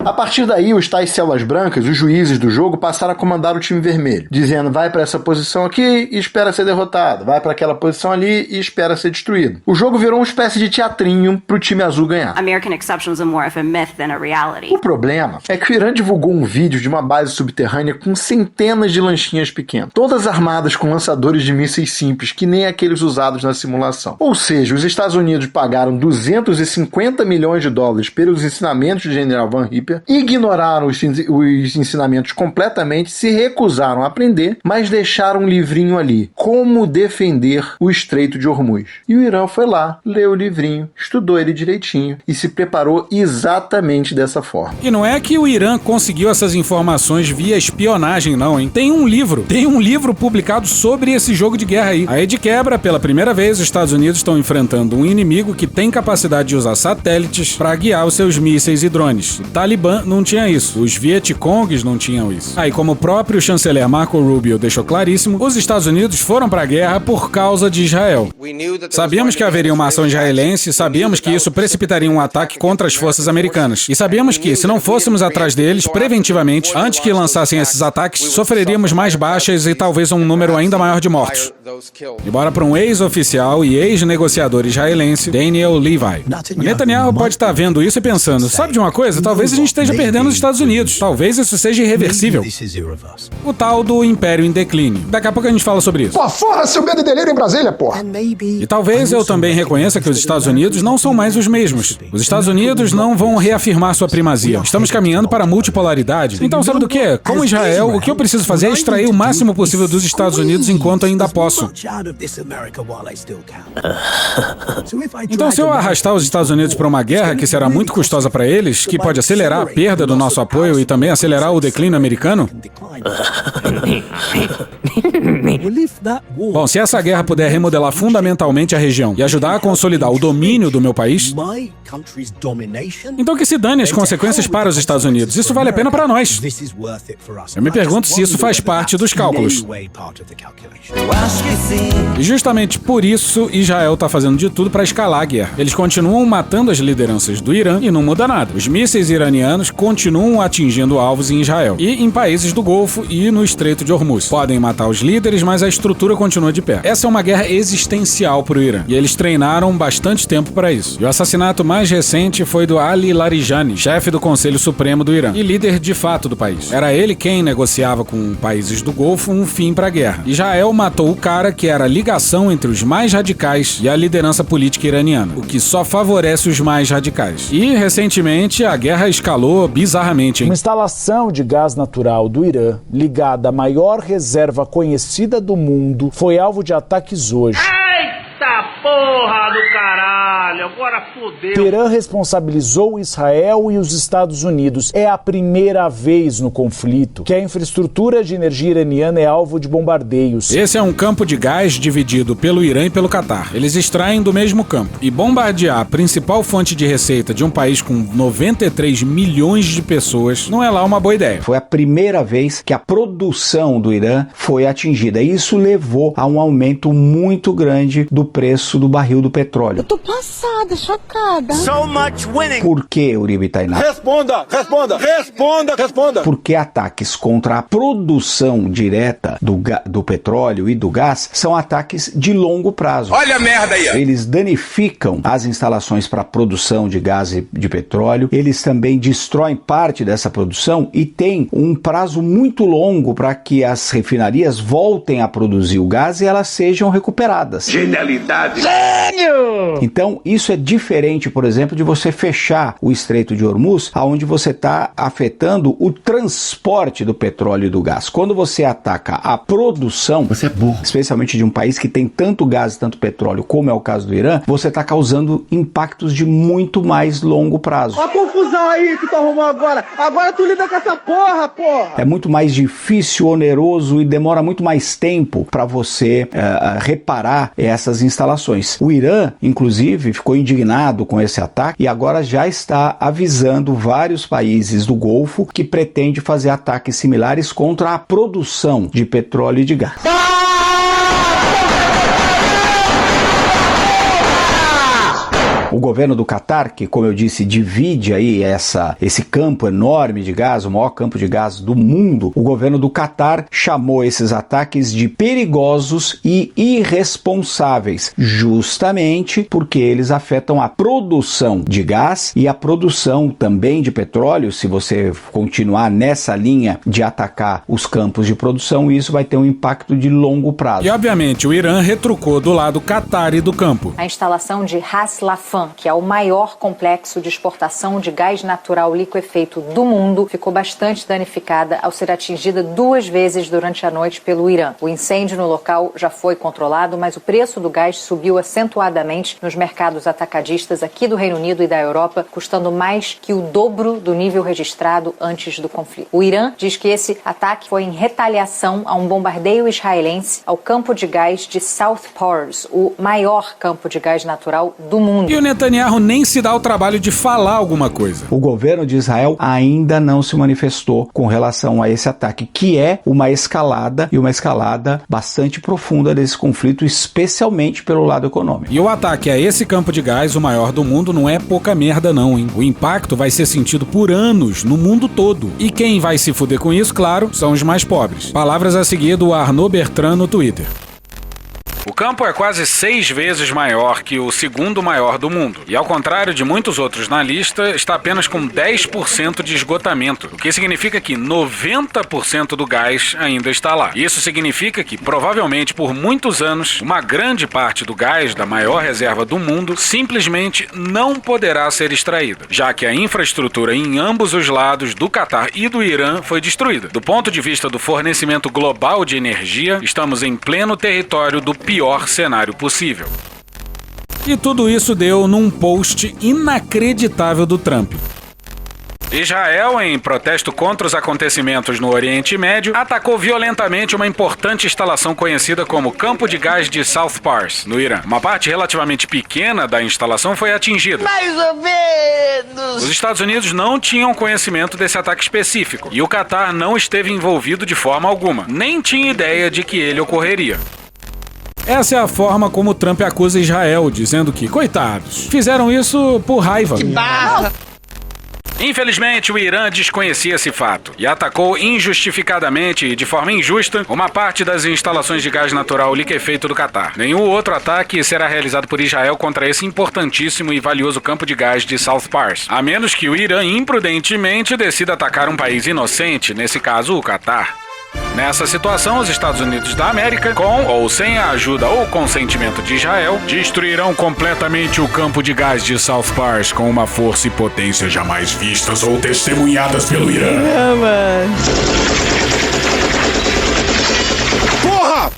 A partir daí, os tais células brancas, os juízes do jogo, passaram a comandar o time vermelho, dizendo vai para essa posição aqui e espera ser derrotado, vai para aquela posição ali e espera ser destruído. O jogo virou uma espécie de teatrinho pro time azul ganhar. American exceptions are more of a myth than a reality. O problema é que o Irã divulgou um vídeo de uma base subterrânea com centenas de lanchinhas pequenas, todas armadas com lançadores de mísseis simples, que nem aqueles usados na simulação. Ou seja, os Estados Unidos pagaram 250 milhões de dólares pelos ensinamentos do general Van Hipper, ignoraram os ensinamentos completamente, se recusaram a aprender, mas deixaram um livrinho ali, Como Defender o Estreito de Hormuz. E o Irã foi lá, leu o livrinho, estudou ele direitinho e se preparou exatamente dessa forma. E não é que o Irã conseguiu essas informações via espionagem, não, hein? Tem um livro publicado sobre esse jogo de guerra aí. Aí de quebra, pela primeira vez, os Estados Unidos estão enfrentando um inimigo que tem capacidade de usar satélites para guiar os seus mísseis e drones. O Talibã não tinha isso. Os Vietcongs não tinham isso. Aí, como o próprio chanceler Marco Rubio deixou claríssimo, os Estados Unidos foram pra guerra por causa de Israel. Sabíamos que haveria uma ação israelense, sabíamos que isso precipitaria um ataque contra as forças americanas. E sabíamos que, se não fôssemos atrás deles, preventivamente, antes que lançassem esses ataques, sofreríamos mais baixas e talvez um número ainda maior de mortos. E bora para um ex-oficial e ex-negociador israelense, Daniel Levi. O Netanyahu pode estar vendo isso e pensando, sabe de uma coisa? Talvez a gente esteja perdendo os Estados Unidos. Talvez isso seja irreversível. O tal do Império em Declínio. Daqui a pouco a gente fala sobre isso. Pô, forra seu medo e delírio em Brasília, porra! E talvez eu também reconheça que os Estados Unidos não são mais os mesmos. Os Estados Unidos não vão reafirmar sua primazia. Estamos caminhando para a multipolaridade. Então sabe do quê? Como Israel, o que eu preciso fazer é extrair o máximo possível dos Estados Unidos enquanto ainda posso. Então se eu arrastar os Estados Unidos para uma guerra que será muito custosa para eles, que pode acelerar a perda do nosso apoio e também acelerar o declínio americano? Bom, se essa guerra puder remodelar fundamentalmente a região e ajudar a consolidar o domínio do meu país, então que se dane as consequências para os Estados Unidos. Isso vale a pena para nós. Eu me pergunto se isso faz parte dos cálculos. E justamente por isso, Israel está fazendo de tudo para escalar a guerra. Eles continuam matando as lideranças do Irã e não muda nada. Os mísseis iranianos continuam atingindo alvos em Israel e em países do Golfo e no Estreito de Hormuz. Podem matar os líderes, mas a estrutura continua de pé. Essa é uma guerra existencial para o Irã e eles treinaram bastante tempo para isso. E o assassinato mais recente foi do Ali Larijani, chefe do Conselho Supremo do Irã e líder de fato do país. Era ele quem negociava com países do Golfo um fim para a guerra. Israel matou o cara que era a ligação entre os mais radicais e a liderança política iraniana, o que só favorece os mais radicais. E, recentemente, a guerra escalou bizarramente. Uma instalação de gás natural do Irã, ligada à maior reserva conhecida do mundo, foi alvo de ataques hoje. Eita porra do caralho, agora fodeu. Teherã responsabilizou Israel e os Estados Unidos. É a primeira vez no conflito que a infraestrutura de energia iraniana é alvo de bombardeios. Esse é um campo de gás dividido pelo Irã e pelo Catar. Eles extraem do mesmo campo. E bombardear a principal fonte de receita de um país com 93 milhões de pessoas não é lá uma boa ideia. Foi a primeira vez que a produção do Irã foi atingida. Isso levou a um aumento muito grande do preço do barril do petróleo. Eu tô passada, chocada. So much winning. Por que, Uribe Tainá? Responda! Porque ataques contra a produção direta do petróleo e do gás são ataques de longo prazo. Olha a merda aí! Eles danificam as instalações para produção de gás e de petróleo, eles também destroem parte dessa produção e tem um prazo muito longo para que as refinarias voltem a produzir o gás e elas sejam recuperadas. Genialidade! Gênio! Então, isso é diferente, por exemplo, de você fechar o Estreito de Hormuz, onde você está afetando o transporte do petróleo e do gás. Quando você ataca a produção, você é burro, especialmente de um país que tem tanto gás e tanto petróleo, como é o caso do Irã, você está causando impactos de muito mais longo prazo. Olha a confusão aí que tu arrumou agora. Agora tu lida com essa porra. É muito mais difícil, oneroso e demora muito mais tempo para você reparar essas instalações. O Irã, inclusive, ficou indignado com esse ataque e agora já está avisando vários países do Golfo que pretende fazer ataques similares contra a produção de petróleo e de gás. O governo do Catar, que, como eu disse, divide aí esse campo enorme de gás, o maior campo de gás do mundo, o governo do Catar chamou esses ataques de perigosos e irresponsáveis, justamente porque eles afetam a produção de gás e a produção também de petróleo. Se você continuar nessa linha de atacar os campos de produção, isso vai ter um impacto de longo prazo. E, obviamente, o Irã retrucou do lado Qatari do campo. A instalação de Ras Laffan, que é o maior complexo de exportação de gás natural liquefeito do mundo, ficou bastante danificada ao ser atingida 2 vezes durante a noite pelo Irã. O incêndio no local já foi controlado, mas o preço do gás subiu acentuadamente nos mercados atacadistas aqui do Reino Unido e da Europa, custando mais que o dobro do nível registrado antes do conflito. O Irã diz que esse ataque foi em retaliação a um bombardeio israelense ao campo de gás de South Pars, o maior campo de gás natural do mundo. E o Netanyahu nem se dá o trabalho de falar alguma coisa. O governo de Israel ainda não se manifestou com relação a esse ataque, que é uma escalada e uma escalada bastante profunda desse conflito, especialmente pelo lado econômico. E o ataque a esse campo de gás, o maior do mundo, não é pouca merda não, hein? O impacto vai ser sentido por anos no mundo todo. E quem vai se fuder com isso, claro, são os mais pobres. Palavras a seguir do Arnaud Bertrand no Twitter. O campo é quase 6 vezes maior que o segundo maior do mundo. E ao contrário de muitos outros na lista, está apenas com 10% de esgotamento, o que significa que 90% do gás ainda está lá. Isso significa que, provavelmente por muitos anos, uma grande parte do gás da maior reserva do mundo simplesmente não poderá ser extraída, já que a infraestrutura em ambos os lados do Catar e do Irã foi destruída. Do ponto de vista do fornecimento global de energia, estamos em pleno território do pior cenário possível. E tudo isso deu num post inacreditável do Trump. Israel, em protesto contra os acontecimentos no Oriente Médio, atacou violentamente uma importante instalação conhecida como Campo de Gás de South Pars, no Irã. Uma parte relativamente pequena da instalação foi atingida. Mais ou menos. Os Estados Unidos não tinham conhecimento desse ataque específico, e o Catar não esteve envolvido de forma alguma, nem tinha ideia de que ele ocorreria. Essa é a forma como Trump acusa Israel, dizendo que, coitados, fizeram isso por raiva. Que barra! Infelizmente, o Irã desconhecia esse fato e atacou injustificadamente e de forma injusta uma parte das instalações de gás natural liquefeito do Catar. Nenhum outro ataque será realizado por Israel contra esse importantíssimo e valioso campo de gás de South Pars, a menos que o Irã imprudentemente decida atacar um país inocente, nesse caso o Catar. Nessa situação, os Estados Unidos da América, com ou sem a ajuda ou consentimento de Israel, destruirão completamente o campo de gás de South Pars com uma força e potência jamais vistas ou testemunhadas pelo Irã. Porra!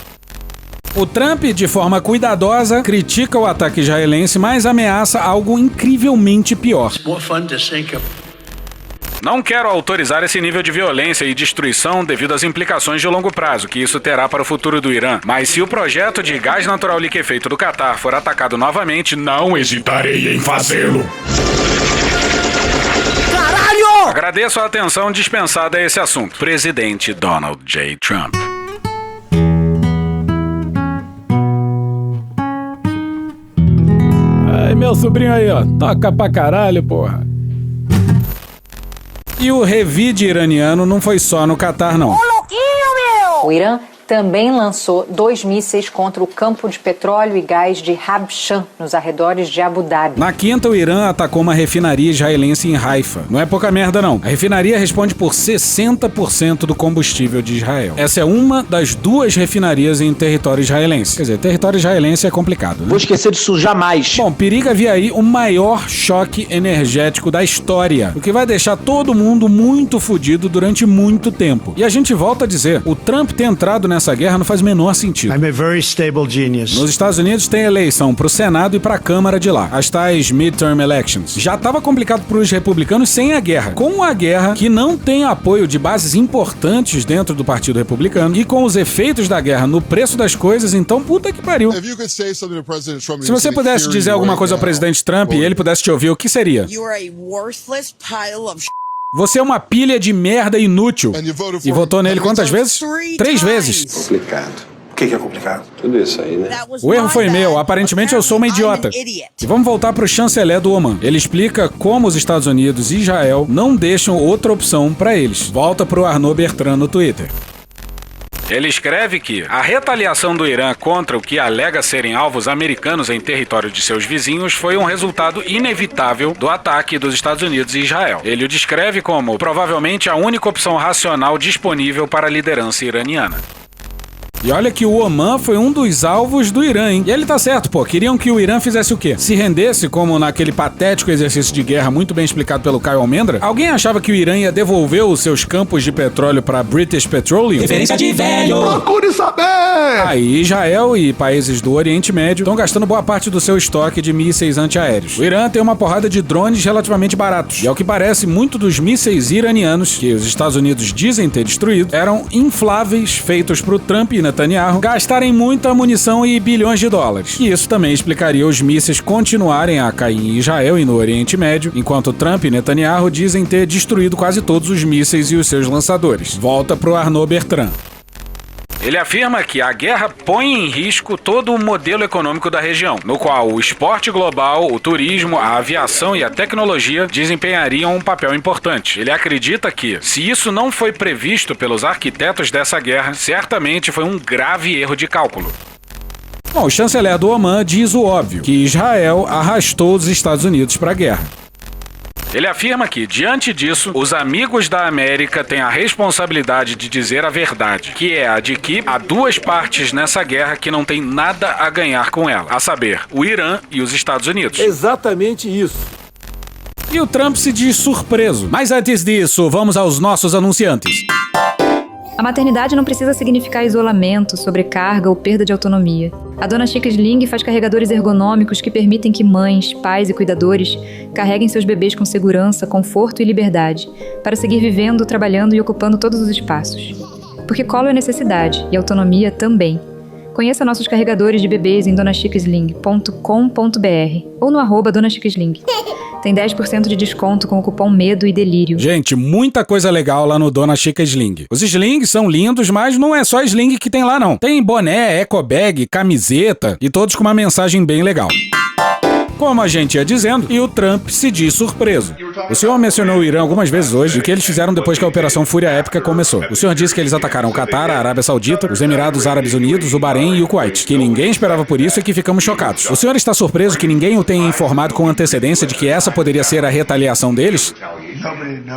O Trump, de forma cuidadosa, critica o ataque israelense, mas ameaça algo incrivelmente pior. Não quero autorizar esse nível de violência e destruição devido às implicações de longo prazo que isso terá para o futuro do Irã. Mas se o projeto de gás natural liquefeito do Catar for atacado novamente, não hesitarei em fazê-lo. Caralho! Agradeço a atenção dispensada a esse assunto. Presidente Donald J. Trump. Ai, meu sobrinho aí, ó. Toca pra caralho, porra. E o revide iraniano não foi só no Catar, não. O Irã também lançou 2 mísseis contra o campo de petróleo e gás de Habshan, nos arredores de Abu Dhabi. Na quinta, o Irã atacou uma refinaria israelense em Haifa. Não é pouca merda, não. A refinaria responde por 60% do combustível de Israel. Essa é uma das 2 refinarias em território israelense. Quer dizer, território israelense é complicado, né? Vou esquecer disso jamais. Bom, periga vir aí o maior choque energético da história, o que vai deixar todo mundo muito fudido durante muito tempo. E a gente volta a dizer, o Trump ter entrado nessa guerra não faz o menor sentido. I'm a very stable genius. Nos Estados Unidos tem eleição pro Senado e pra Câmara de lá, as tais midterm elections. Já tava complicado pros republicanos sem a guerra. Com a guerra, que não tem apoio de bases importantes dentro do Partido Republicano, e com os efeitos da guerra no preço das coisas, então puta que pariu. Se você pudesse dizer alguma coisa ao presidente Trump e ele pudesse te ouvir, o que seria? Você é uma pilha de merda inútil. E votou nele quantas vezes? 3 vezes. Complicado. O que é complicado? Tudo isso aí, né? O erro foi meu. Aparentemente eu sou uma idiota. E vamos voltar pro chanceler do Oman. Ele explica como os Estados Unidos e Israel não deixam outra opção pra eles. Volta pro Arnaud Bertrand no Twitter. Ele escreve que a retaliação do Irã contra o que alega serem alvos americanos em território de seus vizinhos foi um resultado inevitável do ataque dos Estados Unidos e Israel. Ele o descreve como provavelmente a única opção racional disponível para a liderança iraniana. E olha que o Oman foi um dos alvos do Irã, hein? E ele tá certo, pô. Queriam que o Irã fizesse o quê? Se rendesse, como naquele patético exercício de guerra muito bem explicado pelo Caio Almendra? Alguém achava que o Irã ia devolver os seus campos de petróleo pra British Petroleum? Referência de velho! Procure saber! Aí Israel e países do Oriente Médio estão gastando boa parte do seu estoque de mísseis antiaéreos. O Irã tem uma porrada de drones relativamente baratos. E ao que parece, muito dos mísseis iranianos, que os Estados Unidos dizem ter destruído, eram infláveis feitos pro Trump e Netanyahu gastarem muita munição e bilhões de dólares. E isso também explicaria os mísseis continuarem a cair em Israel e no Oriente Médio, enquanto Trump e Netanyahu dizem ter destruído quase todos os mísseis e os seus lançadores. Volta pro Arnaud Bertrand. Ele afirma que a guerra põe em risco todo o modelo econômico da região, no qual o esporte global, o turismo, a aviação e a tecnologia desempenhariam um papel importante. Ele acredita que, se isso não foi previsto pelos arquitetos dessa guerra, certamente foi um grave erro de cálculo. Bom, o chanceler do Oman diz o óbvio, que Israel arrastou os Estados Unidos para a guerra. Ele afirma que, diante disso, os amigos da América têm a responsabilidade de dizer a verdade, que é a de que há 2 partes nessa guerra que não tem nada a ganhar com ela, a saber, o Irã e os Estados Unidos. Exatamente isso. E o Trump se diz surpreso. Mas antes disso, vamos aos nossos anunciantes. A maternidade não precisa significar isolamento, sobrecarga ou perda de autonomia. A Dona Chica Sling faz carregadores ergonômicos que permitem que mães, pais e cuidadores carreguem seus bebês com segurança, conforto e liberdade, para seguir vivendo, trabalhando e ocupando todos os espaços. Porque colo é necessidade e autonomia também. Conheça nossos carregadores de bebês em donachicasling.com.br ou no @donachicasling. Tem 10% de desconto com o cupom MEDO e DELÍRIO. Gente, muita coisa legal lá no Dona Chica Sling. Os slings são lindos, mas não é só sling que tem lá não. Tem boné, eco bag, camiseta e todos com uma mensagem bem legal. Como a gente ia dizendo, e o Trump se diz surpreso. O senhor mencionou o Irã algumas vezes hoje e o que eles fizeram depois que a Operação Fúria Épica começou. O senhor disse que eles atacaram o Catar, a Arábia Saudita, os Emirados Árabes Unidos, o Bahrein e o Kuwait, que ninguém esperava por isso e que ficamos chocados. O senhor está surpreso que ninguém o tenha informado com antecedência de que essa poderia ser a retaliação deles?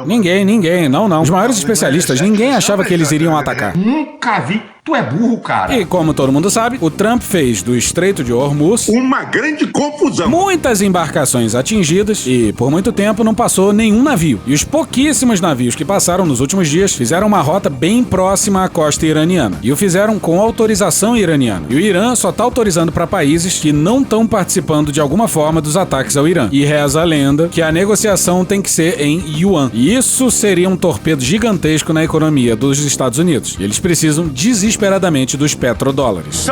Ninguém, não. Os maiores especialistas, ninguém achava que eles iriam atacar. Nunca vi. Tu é burro, cara. E como todo mundo sabe, o Trump fez do Estreito de Hormuz uma grande confusão. Muitas embarcações atingidas e, por muito tempo, não passou nenhum navio. E os pouquíssimos navios que passaram nos últimos dias fizeram uma rota bem próxima à costa iraniana. E o fizeram com autorização iraniana. E o Irã só tá autorizando para países que não estão participando de alguma forma dos ataques ao Irã. E reza a lenda que a negociação tem que ser em yuan. E isso seria um torpedo gigantesco na economia dos Estados Unidos. E eles precisam desesperadamente dos petrodólares.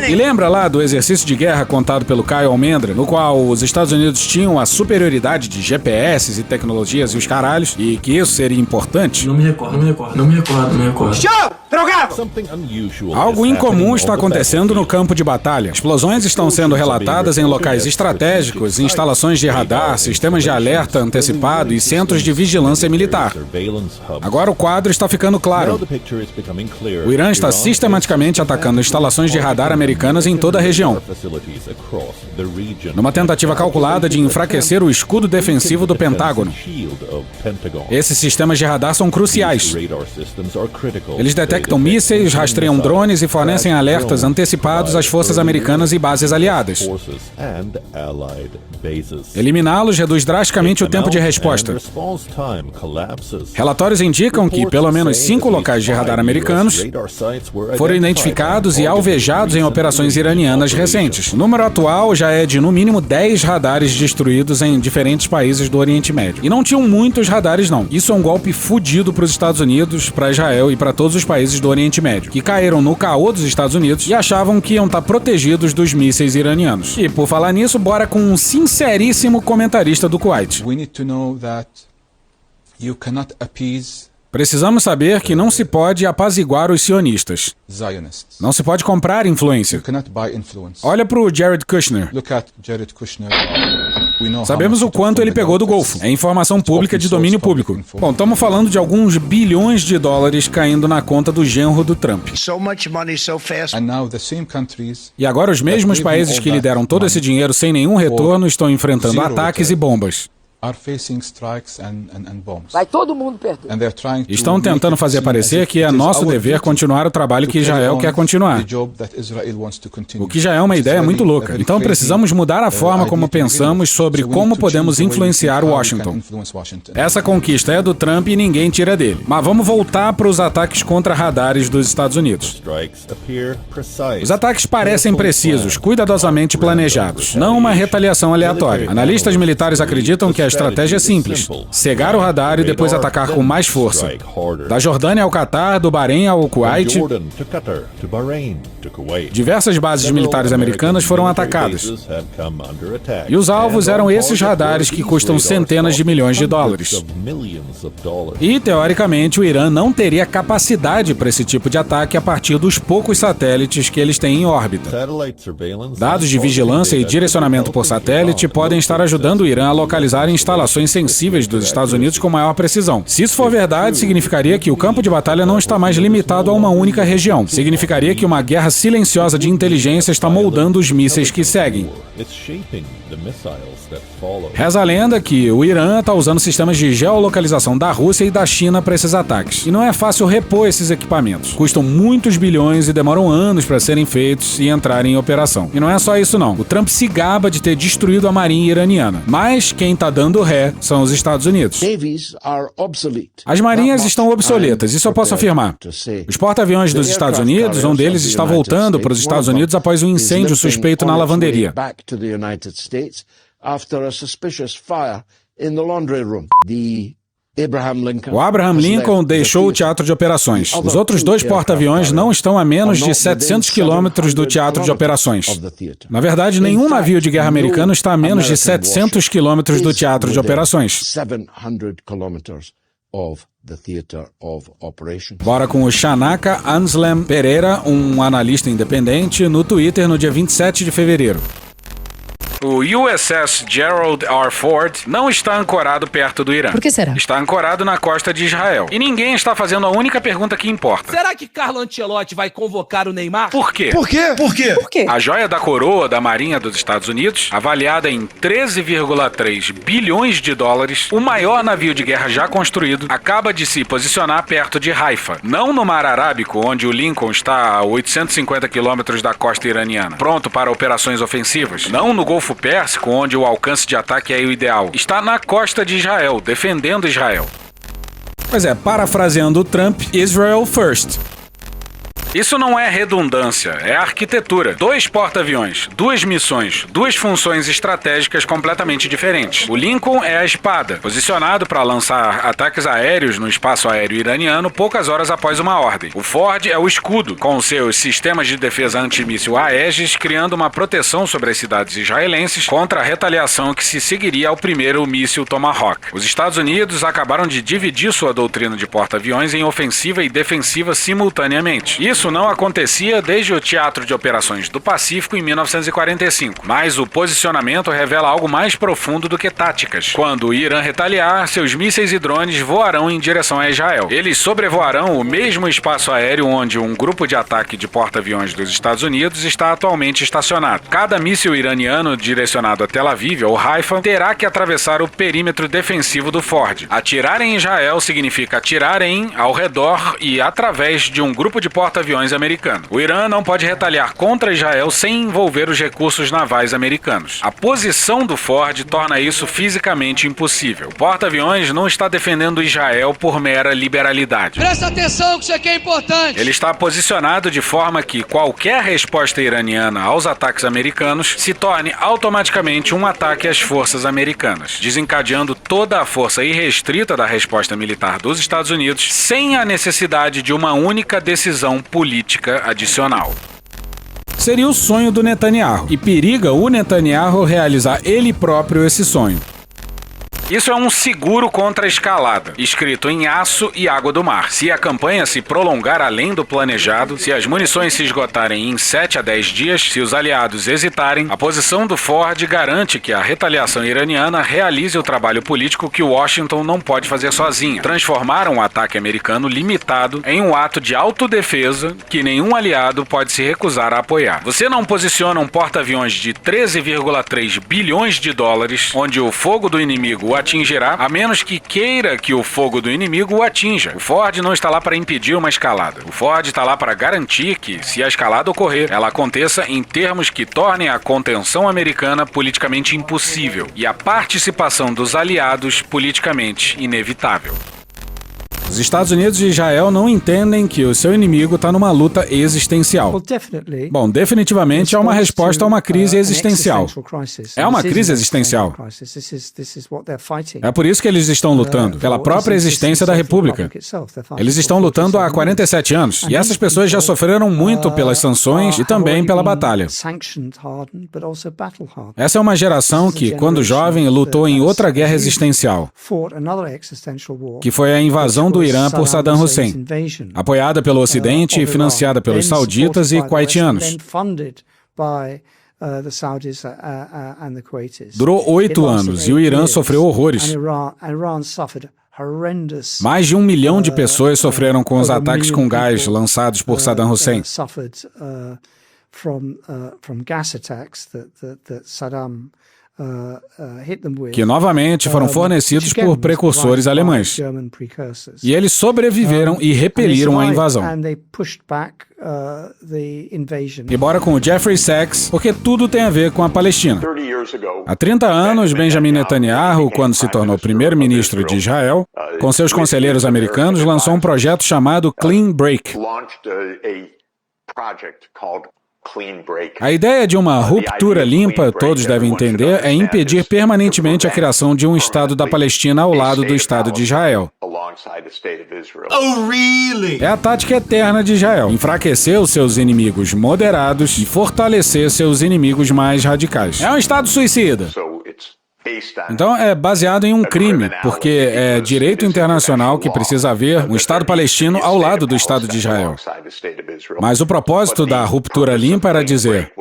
E lembra lá do exercício de guerra contado pelo Caio Almendra, no qual os Estados Unidos tinham a superioridade de GPS e tecnologias e os caralhos, e que isso seria importante? Não me recordo. Show! Drogado! Algo incomum está acontecendo no campo de batalha. Explosões estão sendo relatadas em locais estratégicos, instalações de radar, sistemas de alerta antecipado e centros de vigilância militar. Agora o quadro está ficando claro. O Irã está sistematicamente atacando instalações de radar americanas em toda a região, numa tentativa calculada de enfraquecer o escudo defensivo do Pentágono. Esses sistemas de radar são cruciais. Eles detectam mísseis, rastreiam drones e fornecem alertas antecipados às forças americanas e bases aliadas. Eliminá-los reduz drasticamente o tempo de resposta. Relatórios indicam que pelo menos 5 locais de radar americanos foram identificados e alvejados em operações iranianas recentes. O número atual já é de no mínimo 10 radares destruídos em diferentes países do Oriente Médio. E não tinham muitos radares não. Isso é um golpe fudido para os Estados Unidos, para Israel e para todos os países do Oriente Médio, que caíram no caô dos Estados Unidos e achavam que iam estar protegidos dos mísseis iranianos. E por falar nisso, bora com um sinceríssimo comentarista do Kuwait. Precisamos saber que não se pode apaziguar os sionistas. Não se pode comprar influência. Olha para o Jared Kushner. Sabemos o quanto ele pegou do Golfo. É informação pública de domínio público. Bom, estamos falando de alguns bilhões de dólares caindo na conta do genro do Trump. E agora os mesmos países que lhe deram todo esse dinheiro sem nenhum retorno estão enfrentando ataques e bombas. Vai todo mundo perder. Estão tentando fazer parecer que é nosso dever continuar o trabalho que Israel quer continuar. O que já é uma ideia muito louca. Então precisamos mudar a forma como pensamos sobre como podemos influenciar Washington. Essa conquista é do Trump e ninguém tira dele. Mas vamos voltar para os ataques contra radares dos Estados Unidos. Os ataques parecem precisos, cuidadosamente planejados, não uma retaliação aleatória. Analistas militares acreditam que a estratégia é simples: cegar o radar e depois atacar com mais força. Da Jordânia ao Catar, do Bahrein ao Kuwait, diversas bases militares americanas foram atacadas. E os alvos eram esses radares que custam centenas de milhões de dólares. E, teoricamente, o Irã não teria capacidade para esse tipo de ataque a partir dos poucos satélites que eles têm em órbita. Dados de vigilância e direcionamento por satélite podem estar ajudando o Irã a localizar instalações sensíveis dos Estados Unidos com maior precisão. Se isso for verdade, significaria que o campo de batalha não está mais limitado a uma única região. Significaria que uma guerra silenciosa de inteligência está moldando os mísseis que seguem. Reza a lenda que o Irã está usando sistemas de geolocalização da Rússia e da China para esses ataques. E não é fácil repor esses equipamentos. Custam muitos bilhões e demoram anos para serem feitos e entrarem em operação. E não é só isso não. O Trump se gaba de ter destruído a marinha iraniana. Mas quem está dando dando ré são os Estados Unidos. As marinhas estão obsoletas, isso eu posso afirmar. Os porta-aviões dos Estados Unidos, um deles está voltando para os Estados Unidos após um incêndio suspeito na lavanderia. O Abraham Lincoln deixou o teatro de operações. Os outros dois porta-aviões não estão a menos de 700 quilômetros do teatro de operações. Na verdade, nenhum navio de guerra americano está a menos de 700 quilômetros do teatro de operações. Bora com o Shanaka Anselm Pereira, um analista independente, no Twitter no dia 27 de fevereiro. O USS Gerald R. Ford não está ancorado perto do Irã. Por que será? Está ancorado na costa de Israel. E ninguém está fazendo a única pergunta que importa. Será que Carlo Ancelotti vai convocar o Neymar? Por quê? Por quê? Por quê? Por quê? A joia da coroa da Marinha dos Estados Unidos, avaliada em 13,3 bilhões de dólares, o maior navio de guerra já construído, acaba de se posicionar perto de Haifa, não no Mar Arábico, onde o Lincoln está a 850 quilômetros da costa iraniana, pronto para operações ofensivas, não no Golfo Pérsico, onde o alcance de ataque é o ideal. Está na costa de Israel, defendendo Israel. Pois é, parafraseando o Trump, Israel first. Isso não é redundância, é arquitetura. 2 porta-aviões, 2 missões, 2 funções estratégicas completamente diferentes. O Lincoln é a espada, posicionado para lançar ataques aéreos no espaço aéreo iraniano poucas horas após uma ordem. O Ford é o escudo, com seus sistemas de defesa antimíssil Aegis, criando uma proteção sobre as cidades israelenses contra a retaliação que se seguiria ao primeiro míssil Tomahawk. Os Estados Unidos acabaram de dividir sua doutrina de porta-aviões em ofensiva e defensiva simultaneamente. Isso não acontecia desde o Teatro de Operações do Pacífico em 1945, mas o posicionamento revela algo mais profundo do que táticas. Quando o Irã retaliar, seus mísseis e drones voarão em direção a Israel. Eles sobrevoarão o mesmo espaço aéreo onde um grupo de ataque de porta-aviões dos Estados Unidos está atualmente estacionado. Cada míssil iraniano direcionado a Tel Aviv ou Haifa terá que atravessar o perímetro defensivo do Ford. Atirar em Israel significa atirar em, ao redor e através de um grupo de porta-aviões americano. O Irã não pode retaliar contra Israel sem envolver os recursos navais americanos. A posição do Ford torna isso fisicamente impossível. O porta-aviões não está defendendo Israel por mera liberalidade. Presta atenção que isso aqui é importante. Ele está posicionado de forma que qualquer resposta iraniana aos ataques americanos se torne automaticamente um ataque às forças americanas, desencadeando toda a força irrestrita da resposta militar dos Estados Unidos sem a necessidade de uma única decisão política adicional. Seria o sonho do Netanyahu, e periga o Netanyahu realizar ele próprio esse sonho. Isso é um seguro contra a escalada, escrito em aço e água do mar. Se a campanha se prolongar além do planejado, se as munições se esgotarem em 7 a 10 dias, se os aliados hesitarem, a posição do Ford garante que a retaliação iraniana realize o trabalho político que Washington não pode fazer sozinha. Transformar um ataque americano limitado em um ato de autodefesa que nenhum aliado pode se recusar a apoiar. Você não posiciona um porta-aviões de 13,3 bilhões de dólares, onde o fogo do inimigo o atingirá, a menos que queira que o fogo do inimigo o atinja. O Ford não está lá para impedir uma escalada. O Ford está lá para garantir que, se a escalada ocorrer, ela aconteça em termos que tornem a contenção americana politicamente impossível e a participação dos aliados politicamente inevitável. Os Estados Unidos e Israel não entendem que o seu inimigo está numa luta existencial. Bom, definitivamente é uma resposta a uma crise existencial. É uma crise existencial. É por isso que eles estão lutando, pela própria existência da República. Eles estão lutando há 47 anos, e essas pessoas já sofreram muito pelas sanções e também pela batalha. Essa é uma geração que, quando jovem, lutou em outra guerra existencial, que foi a invasão do Irã por Saddam Hussein, apoiada pelo Ocidente e financiada pelos sauditas e kuwaitianos. Durou 8 anos e o Irã sofreu horrores. Mais de 1 milhão de pessoas sofreram com os ataques com gás lançados por Saddam Hussein. que novamente foram fornecidos por precursores alemães. E eles sobreviveram e repeliram a invasão. E bora com o Jeffrey Sachs, porque tudo tem a ver com a Palestina. Há 30 anos, Benjamin Netanyahu, quando se tornou primeiro-ministro de Israel, com seus conselheiros americanos, lançou um projeto chamado Clean Break. A ideia de uma ruptura limpa, todos devem entender, é impedir permanentemente a criação de um Estado da Palestina ao lado do Estado de Israel. É a tática eterna de Israel: enfraquecer os seus inimigos moderados e fortalecer seus inimigos mais radicais. É um Estado suicida. Então é baseado em um crime, porque é direito internacional que precisa haver um Estado palestino ao lado do Estado de Israel. Mas o propósito da ruptura limpa era dizer: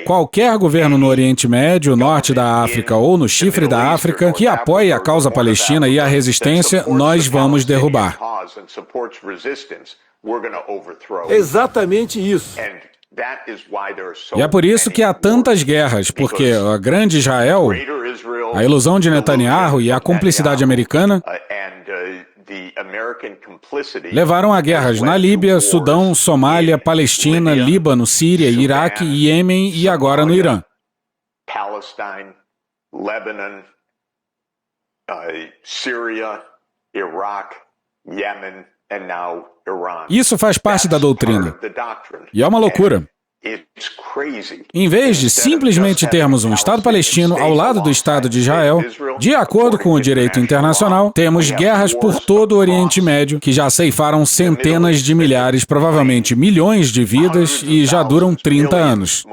qualquer governo no Oriente Médio, norte da África ou no chifre da África que apoie a causa palestina e a resistência, nós vamos derrubar. Exatamente isso. E é por isso que há tantas guerras, porque a grande Israel, a ilusão de Netanyahu e a cumplicidade americana levaram a guerras na Líbia, Sudão, Somália, Palestina, Líbano, Síria, Iraque, Iêmen e agora no Irã. Syria, Iraq, Yemen and now Iran. Isso faz parte da doutrina. E é uma loucura. Em vez de simplesmente termos um Estado palestino ao lado do Estado de Israel, de acordo com o direito internacional, temos guerras por todo o Oriente Médio que já ceifaram centenas de milhares, provavelmente milhões de vidas e já duram 30 anos.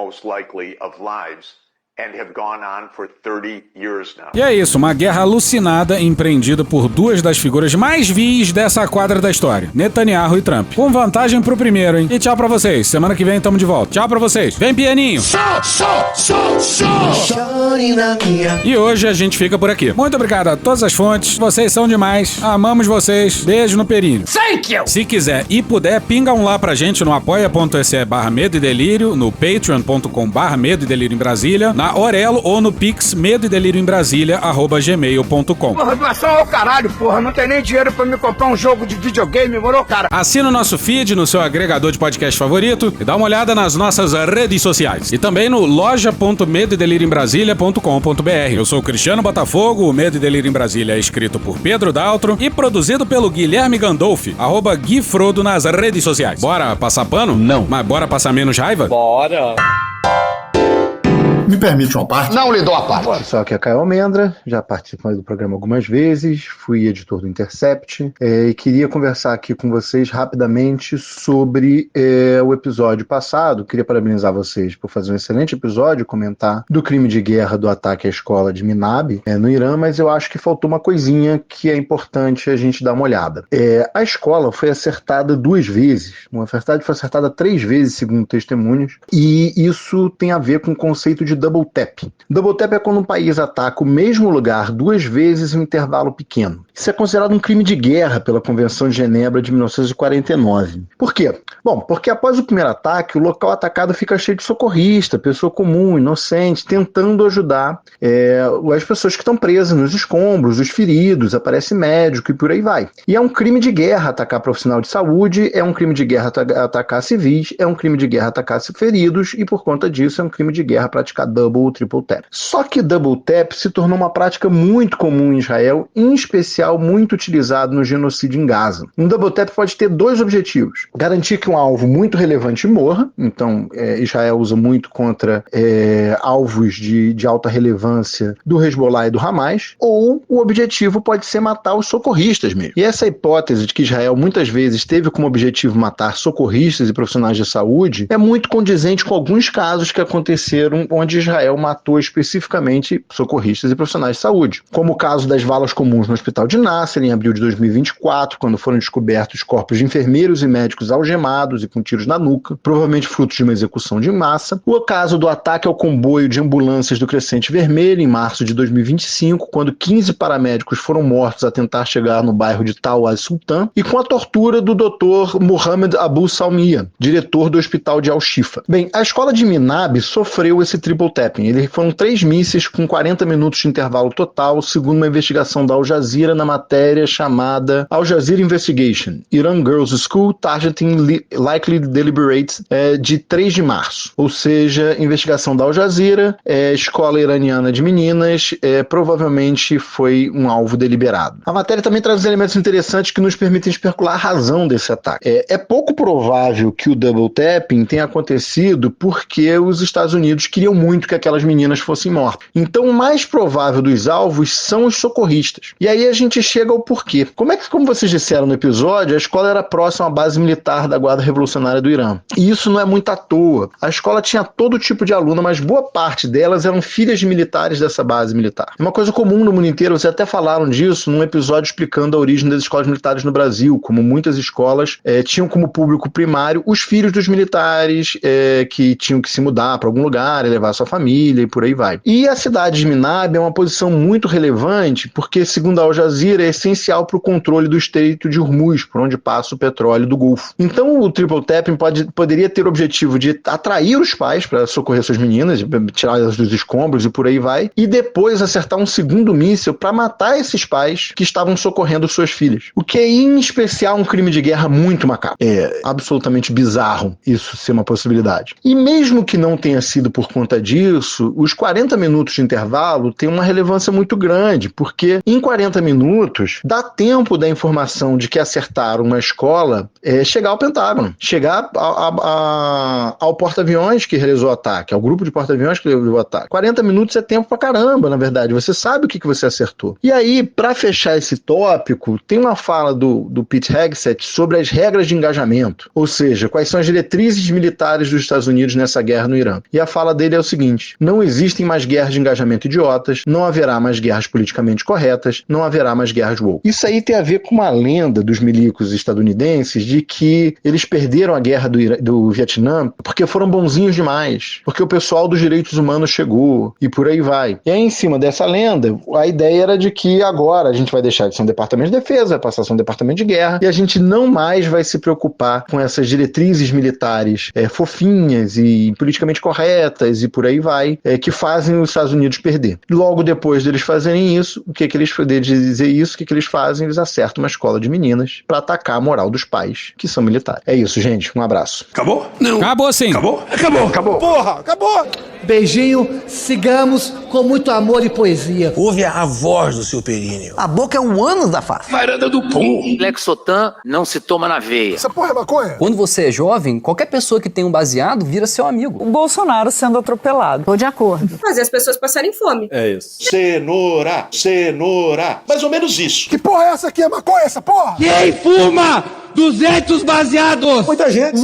E é isso, uma guerra alucinada empreendida por duas das figuras mais vis dessa quadra da história, Netanyahu e Trump. Com vantagem pro primeiro, hein? E tchau pra vocês. Semana que vem tamo de volta. Tchau pra vocês. Vem, pianinho! E hoje a gente fica por aqui. Muito obrigado a todas as fontes. Vocês são demais. Amamos vocês. Beijo no perinho. Thank you! Se quiser e puder, pinga um lá pra gente no apoia.se/Medo e Delírio, no patreon.com/Medo e Delírio em Brasília, na Orelo ou no Pix Medo e Delírio em Brasília@gmail.com. Porra, doação ao caralho, porra. Não tem nem dinheiro pra me comprar um jogo de videogame, moro, cara? Assina o nosso feed no seu agregador de podcast favorito e dá uma olhada nas nossas redes sociais. E também no loja.medoedelirioembrasilha.com.br. Eu sou o Cristiano Botafogo, o Medo e Delírio em Brasília é escrito por Pedro Daltro e produzido pelo Guilherme Gandolfi, @GuiFrodo nas redes sociais. Bora passar pano? Não. Mas bora passar menos raiva? Bora! Me permite uma parte? Não lhe dou a parte. Pessoal, aqui é Caio Almendra, já participei do programa algumas vezes, fui editor do Intercept e queria conversar aqui com vocês rapidamente sobre o episódio passado. Queria parabenizar vocês por fazer um excelente episódio, comentar do crime de guerra do ataque à escola de Minab no Irã, mas eu acho que faltou uma coisinha que é importante a gente dar uma olhada. A escola foi acertada 2 vezes, na verdade foi acertada 3 vezes, segundo testemunhos, e isso tem a ver com o conceito de double tap. Double tap é quando um país ataca o mesmo lugar 2 vezes em um intervalo pequeno. Isso é considerado um crime de guerra pela Convenção de Genebra de 1949. Por quê? Bom, porque após o primeiro ataque, o local atacado fica cheio de socorrista, pessoa comum, inocente, tentando ajudar as pessoas que estão presas nos escombros, os feridos, aparece médico e por aí vai. E é um crime de guerra atacar profissional de saúde, é um crime de guerra atacar civis, é um crime de guerra atacar feridos e por conta disso é um crime de guerra praticar double ou triple tap. Só que double tap se tornou uma prática muito comum em Israel, em especial muito utilizado no genocídio em Gaza. Um double tap pode ter 2 objetivos: garantir que um alvo muito relevante morra, então Israel usa muito contra alvos de alta relevância do Hezbollah e do Hamas, ou o objetivo pode ser matar os socorristas mesmo. E essa hipótese de que Israel muitas vezes teve como objetivo matar socorristas e profissionais de saúde é muito condizente com alguns casos que aconteceram onde Israel matou especificamente socorristas e profissionais de saúde, como o caso das valas comuns no hospital de Nasser, em abril de 2024, quando foram descobertos corpos de enfermeiros e médicos algemados e com tiros na nuca, provavelmente fruto de uma execução de massa, o caso do ataque ao comboio de ambulâncias do Crescente Vermelho, em março de 2025, quando 15 paramédicos foram mortos a tentar chegar no bairro de Tal al-Sultan, e com a tortura do Dr. Mohamed Abu Salmiya, diretor do hospital de Al-Shifa. Bem, a escola de Minab sofreu esse triplo triple tapping. Foram 3 mísseis com 40 minutos de intervalo total, segundo uma investigação da Al Jazeera na matéria chamada Al Jazeera Investigation, Iran Girls School Targeting Likely Deliberate, de 3 de março. Ou seja, investigação da Al Jazeera, escola iraniana de meninas, provavelmente foi um alvo deliberado. A matéria também traz elementos interessantes que nos permitem especular a razão desse ataque. É pouco provável que o double tapping tenha acontecido porque os Estados Unidos queriam muito que aquelas meninas fossem mortas. Então, o mais provável dos alvos são os socorristas. E aí a gente chega ao porquê. Como vocês disseram no episódio, a escola era próxima à base militar da Guarda Revolucionária do Irã. E isso não é muito à toa. A escola tinha todo tipo de aluno, mas boa parte delas eram filhas de militares dessa base militar. Uma coisa comum no mundo inteiro, vocês até falaram disso num episódio explicando a origem das escolas militares no Brasil, como muitas escolas tinham como público primário os filhos dos militares que tinham que se mudar para algum lugar e levar sua família e por aí vai. E a cidade de Minab é uma posição muito relevante porque, segundo a Al Jazeera, é essencial para o controle do Estreito de Hormuz, por onde passa o petróleo do Golfo. Então o triple tapping poderia ter o objetivo de atrair os pais para socorrer suas meninas, tirá-las dos escombros e por aí vai, e depois acertar um segundo míssil para matar esses pais que estavam socorrendo suas filhas. O que é, em especial, um crime de guerra muito macabro. É absolutamente bizarro isso ser uma possibilidade. E mesmo que não tenha sido por conta disso, os 40 minutos de intervalo têm uma relevância muito grande, porque em 40 minutos dá tempo da informação de que acertaram uma escola chegar ao Pentágono, chegar ao porta-aviões que realizou o ataque, ao grupo de porta-aviões que realizou o ataque. 40 minutos é tempo pra caramba, na verdade. Você sabe o que você acertou. E aí, pra fechar esse tópico, tem uma fala do Pete Hegseth sobre as regras de engajamento, ou seja, quais são as diretrizes militares dos Estados Unidos nessa guerra no Irã. E a fala dele é o seguinte: não existem mais guerras de engajamento idiotas, não haverá mais guerras politicamente corretas, não haverá mais guerras woke. Isso aí tem a ver com uma lenda dos milicos estadunidenses de que eles perderam a guerra do Vietnã porque foram bonzinhos demais, porque o pessoal dos direitos humanos chegou e por aí vai. E aí, em cima dessa lenda, a ideia era de que agora a gente vai deixar de ser um departamento de defesa, vai passar a ser um departamento de guerra, e a gente não mais vai se preocupar com essas diretrizes militares fofinhas e politicamente corretas e por aí vai, que fazem os Estados Unidos perder. Logo depois deles fazerem isso, o que eles fazem? Eles acertam uma escola de meninas para atacar a moral dos pais, que são militares. É isso, gente. Um abraço. Acabou? Não. Acabou sim. Acabou? Porra, acabou! Beijinho, sigamos com muito amor e poesia. Ouve a voz do seu períneo. A boca é um ânus da face. Varanda do pum. Lexotan não se toma na veia. Essa porra é maconha? Quando você é jovem, qualquer pessoa que tem um baseado vira seu amigo. O Bolsonaro sendo atropelado. Tô de acordo. Fazer as pessoas passarem fome. É isso. Cenoura. Mais ou menos isso. Que porra é essa aqui? É maconha essa porra? Quem fuma 200 baseados? Muita gente.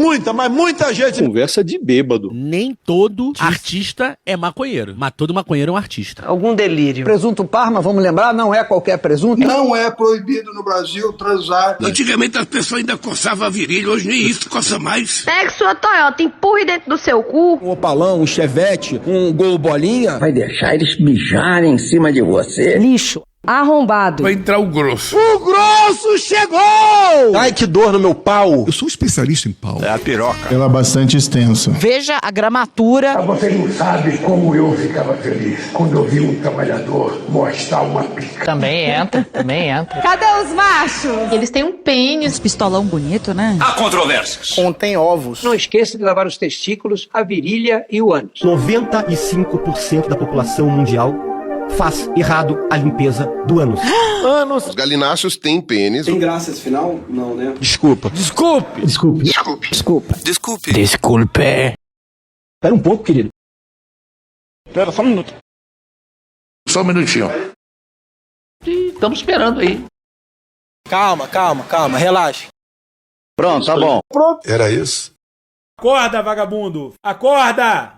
Muita gente. Conversa de bêbado. Nem todo artista é maconheiro, mas todo maconheiro é um artista. Algum delírio. Presunto Parma, vamos lembrar, não é qualquer presunto. Não é proibido no Brasil transar. Antigamente as pessoas ainda coçavam a virilha, hoje nem isso coça mais. Pegue sua Toyota, empurre dentro do seu cu. Um Opalão, um Chevette, um Gol Bolinha. Vai deixar eles mijarem em cima de você? Lixo. Arrombado. Vai entrar o grosso. O grosso chegou! Ai, que dor no meu pau. Eu sou um especialista em pau. É a piroca. Ela é bastante extensa. Veja a gramatura. Você não sabe como eu ficava feliz quando eu vi um trabalhador mostrar uma pica. Também entra. Cadê os machos? Eles têm um pênis. Pistolão bonito, né? Há controvérsias. Contém ovos. Não esqueça de lavar os testículos, a virilha e o ânus. 95% da população mundial faz errado a limpeza do ânus. Os galináceos têm pênis. Tem graça esse final? Não, né? Desculpa. Espera um pouco, querido. Espera só um minuto. Só um minutinho. Estamos esperando aí. Calma, relaxa. Pronto, tá bom. Era isso? Acorda, vagabundo! Acorda!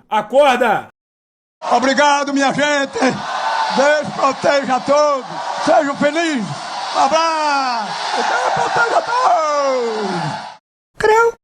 Obrigado, minha gente. Deus proteja a todos. Sejam felizes. Abraço. Deus proteja a todos. Creu.